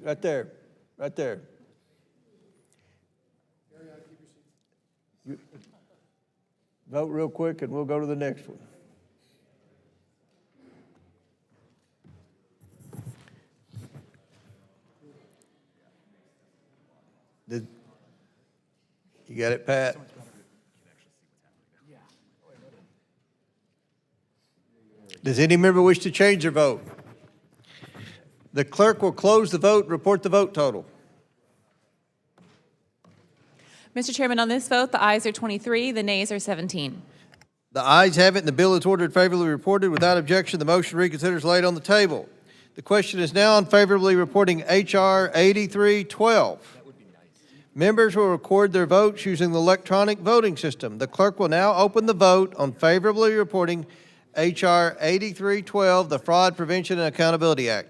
Right there, right there. You- Vote real quick and we'll go to the next one. You got it, Pat? Does any member wish to change their vote? The clerk will close the vote and report the vote total. Mr. Chairman, on this vote, the ayes are 23, the nays are 17. The ayes have it, and the bill is ordered favorably reported. Without objection, the motion to reconsider is laid on the table. The question is now on favorably reporting H.R. 8312. Members will record their votes using the electronic voting system. The clerk will now open the vote on favorably reporting H.R. 8312, the Fraud Prevention and Accountability Act.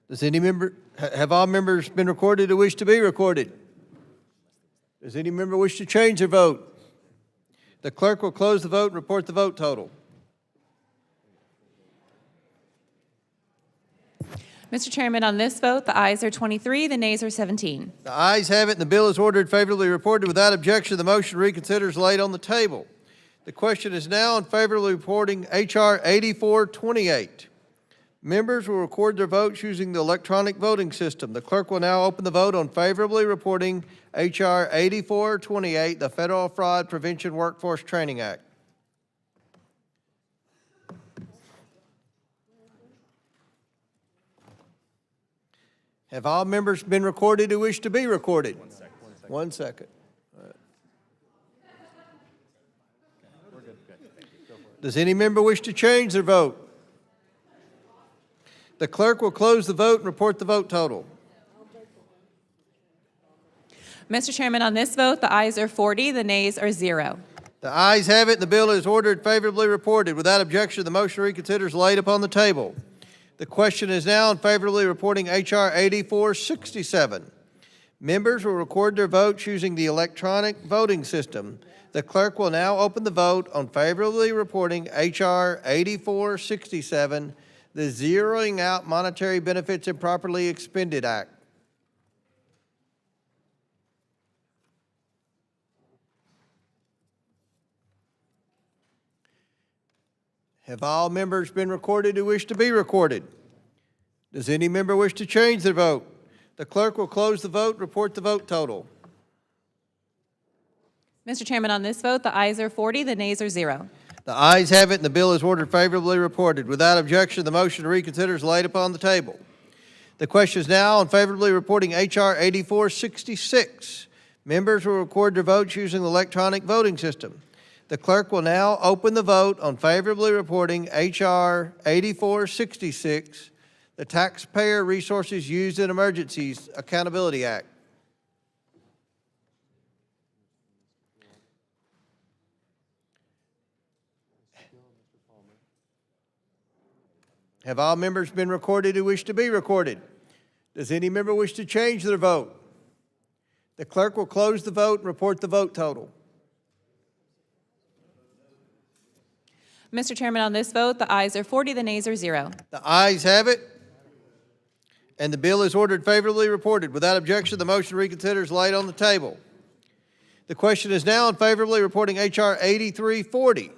Does any member, have all members been recorded who wish to be recorded? Does any member wish to change their vote? The clerk will close the vote and report the vote total. Mr. Chairman, on this vote, the ayes are 23, the nays are 17. The ayes have it, and the bill is ordered favorably reported. Without objection, the motion to reconsider is laid on the table. The question is now on favorably reporting H.R. 8428. Members will record their votes using the electronic voting system. The clerk will now open the vote on favorably reporting H.R. 8428, the Federal Fraud Prevention Workforce Training Act. Have all members been recorded who wish to be recorded? 1 second. 1 second. All right. Does any member wish to change their vote? The clerk will close the vote and report the vote total. Mr. Chairman, on this vote, the ayes are 40, the nays are 0. The ayes have it, and the bill is ordered favorably reported. Without objection, the motion to reconsider is laid upon the table. The question is now on favorably reporting H.R. 8467. Members will record their votes using the electronic voting system. The clerk will now open the vote on favorably reporting H.R. 8467, the Zeroing Out Monetary Benefits Improperly Expended Act. Have all members been recorded who wish to be recorded? Does any member wish to change their vote? The clerk will close the vote and report the vote total. Mr. Chairman, on this vote, the ayes are 40, the nays are 0. The ayes have it, and the bill is ordered favorably reported. Without objection, the motion to reconsider is laid upon the table. The question is now on favorably reporting H.R. 8466. Members will record their votes using the electronic voting system. The clerk will now open the vote on favorably reporting H.R. 8466, the Taxpayer Resources Used in Emergencies Accountability Act. Have all members been recorded who wish to be recorded? Does any member wish to change their vote? The clerk will close the vote and report the vote total. Mr. Chairman, on this vote, the ayes are 40, the nays are 0. The ayes have it, and the bill is ordered favorably reported. Without objection, the motion to reconsider is laid on the table. The question is now on favorably reporting H.R. 8340.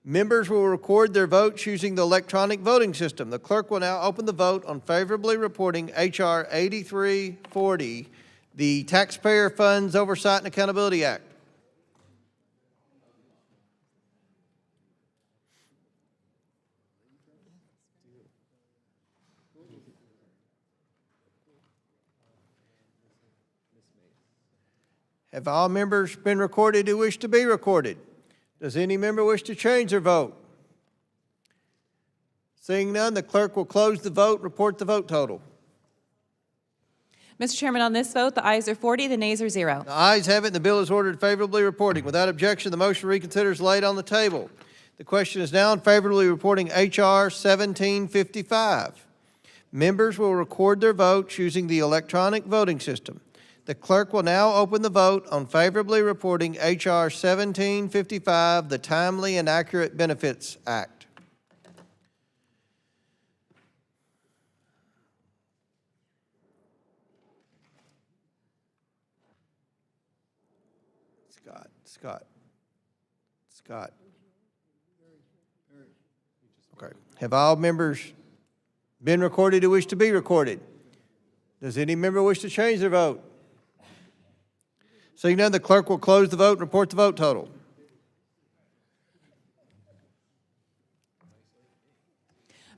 Members will record their votes using the electronic voting system. The clerk will now open the vote on favorably reporting H.R. 8340, the Taxpayer Funds Oversight and Accountability Act. Have all members been recorded who wish to be recorded? Does any member wish to change their vote? Seeing none, the clerk will close the vote, report the vote total. Mr. Chairman, on this vote, the ayes are 40, the nays are 0. The ayes have it, and the bill is ordered favorably reporting. Without objection, the motion to reconsider is laid on the table. The question is now on favorably reporting H.R. 1755. Members will record their votes using the electronic voting system. The clerk will now open the vote on favorably reporting H.R. 1755, the Timely and Accurate Benefits Act. Scott. Okay. Have all members been recorded who wish to be recorded? Does any member wish to change their vote? Seeing none, the clerk will close the vote and report the vote total.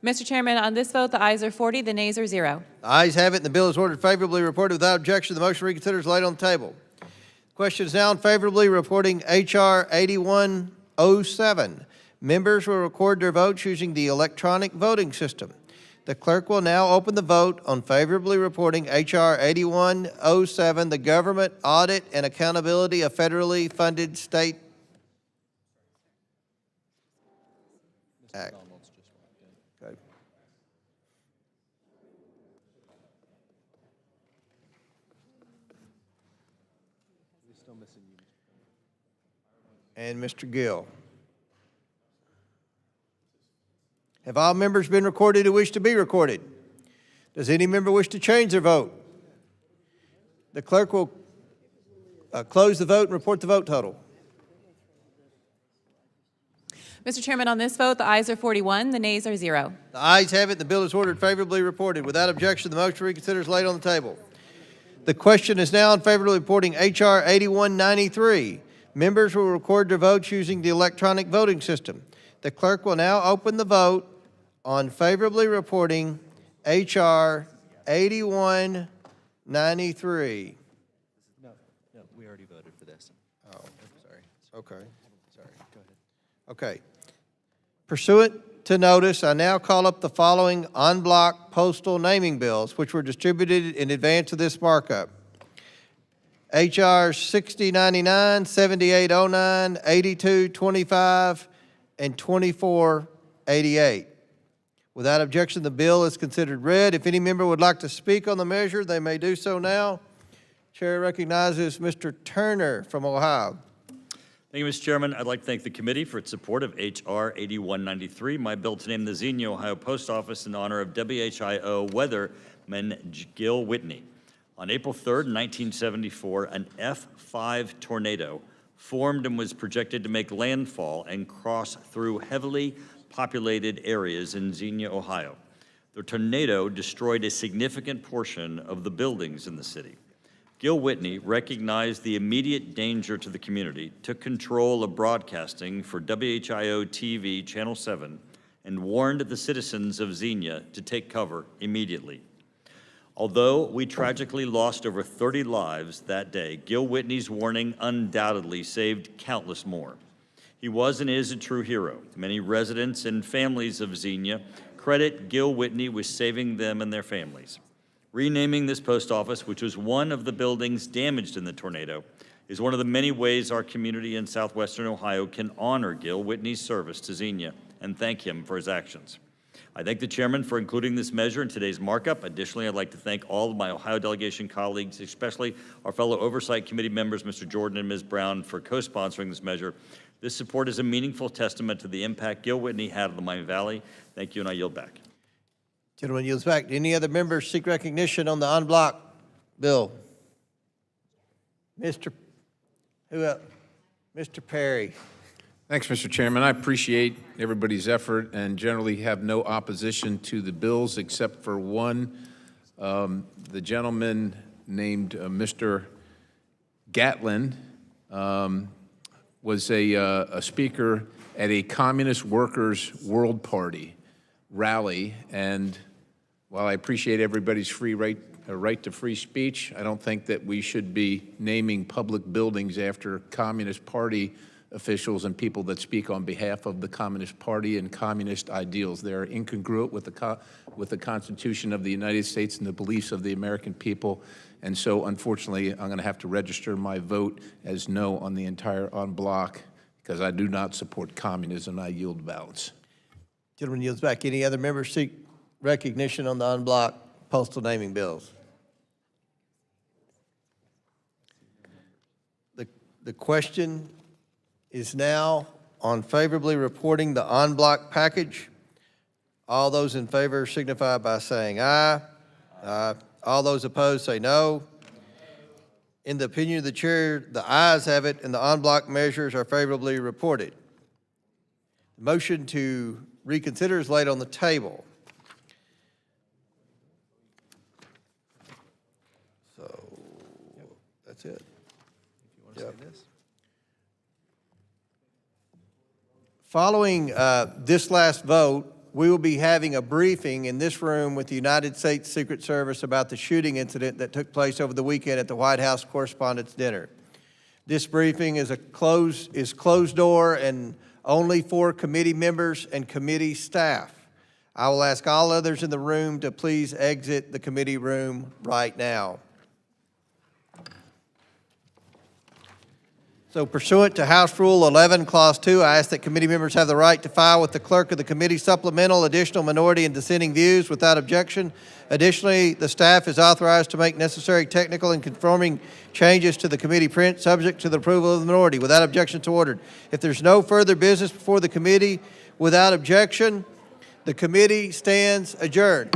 Mr. Chairman, on this vote, the ayes are 40, the nays are 0. The ayes have it, and the bill is ordered favorably reported. Without objection, the motion to reconsider is laid on the table. The question is now on favorably reporting H.R. 8107. Members will record their votes using the electronic voting system. The clerk will now open the vote on favorably reporting H.R. 8107, the Government Audit and Accountability of Federally Funded State Act. Okay. And Mr. Gill. Have all members been recorded who wish to be recorded? Does any member wish to change their vote? The clerk will close the vote and report the vote total. Mr. Chairman, on this vote, the ayes are 41, the nays are 0. The ayes have it, and the bill is ordered favorably reported. Without objection, the motion to reconsider is laid on the table. The question is now on favorably reporting H.R. 8193. Members will record their votes using the electronic voting system. The clerk will now open the vote on favorably reporting H.R. 8193. No, we already voted for this. Oh, sorry. Okay. Sorry. Go ahead. Okay. Pursuant to notice, I now call up the following en bloc postal naming bills, which were distributed in advance of this markup. H.R. 6099, 7809, 8225, and 2488. Without objection, the bill is considered read. If any member would like to speak on the measure, they may do so now. Chair recognizes Mr. Turner from Ohio. Thank you, Mr. Chairman. I'd like to thank the committee for its support of H.R. 8193, my bill to name the Xenia, Ohio Post Office in honor of WHIO weatherman Gil Whitney. On April 3rd, 1974, an F5 tornado formed and was projected to make landfall and cross through heavily populated areas in Xenia, Ohio. The tornado destroyed a significant portion of the buildings in the city. Gil Whitney recognized the immediate danger to the community, took control of broadcasting for WHIO TV Channel 7, and warned the citizens of Xenia to take cover immediately. Although we tragically lost over 30 lives that day, Gil Whitney's warning undoubtedly saved countless more. He was and is a true hero. Many residents and families of Xenia credit Gil Whitney with saving them and their families. Renaming this post office, which was one of the buildings damaged in the tornado, is one of the many ways our community in southwestern Ohio can honor Gil Whitney's service to Xenia and thank him for his actions. I thank the chairman for including this measure in today's markup. Additionally, I'd like to thank all of my Ohio delegation colleagues, especially our fellow Oversight Committee members, Mr. Jordan and Ms. Brown, for co-sponsoring this measure. This support is a meaningful testament to the impact Gil Whitney had on the Miami Valley. Thank you, and I yield back. Gentleman yields back. Any other members seek recognition on the en bloc bill? Who else? Mr. Perry. Thanks, Mr. Chairman. I appreciate everybody's effort and generally have no opposition to the bills except for one. The gentleman named Mr. Gatlin was a speaker at a Communist Workers World Party rally, and while I appreciate everybody's free right to free speech, I don't think that we should be naming public buildings after Communist Party officials and people that speak on behalf of the Communist Party and communist ideals. They're incongruent with the Constitution of the United States and the beliefs of the American people. And so, unfortunately, I'm going to have to register my vote as no on the entire en bloc because I do not support communism. I yield balance. Gentleman yields back. Any other members seek recognition on the en bloc postal naming bills? The question is now on favorably reporting the en bloc package. All those in favor signify by saying aye. Aye. All those opposed say no. In the opinion of the chair, the ayes have it, and the en bloc measures are favorably reported. The motion to reconsider is laid on the table. So that's it. Yep. Following this last vote, we will be having a briefing in this room with the United States Secret Service about the shooting incident that took place over the weekend at the White House Correspondents' Dinner. This briefing is closed door and only for committee members and committee staff. I will ask all others in the room to please exit the committee room right now. So pursuant to House Rule 11, Clause 2, I ask that committee members have the right to file with the clerk of the committee supplemental, additional, minority, and dissenting views without objection. Additionally, the staff is authorized to make necessary technical and conforming changes to the committee print subject to the approval of the minority without objection to ordered. If there's no further business before the committee without objection, the committee stands adjourned.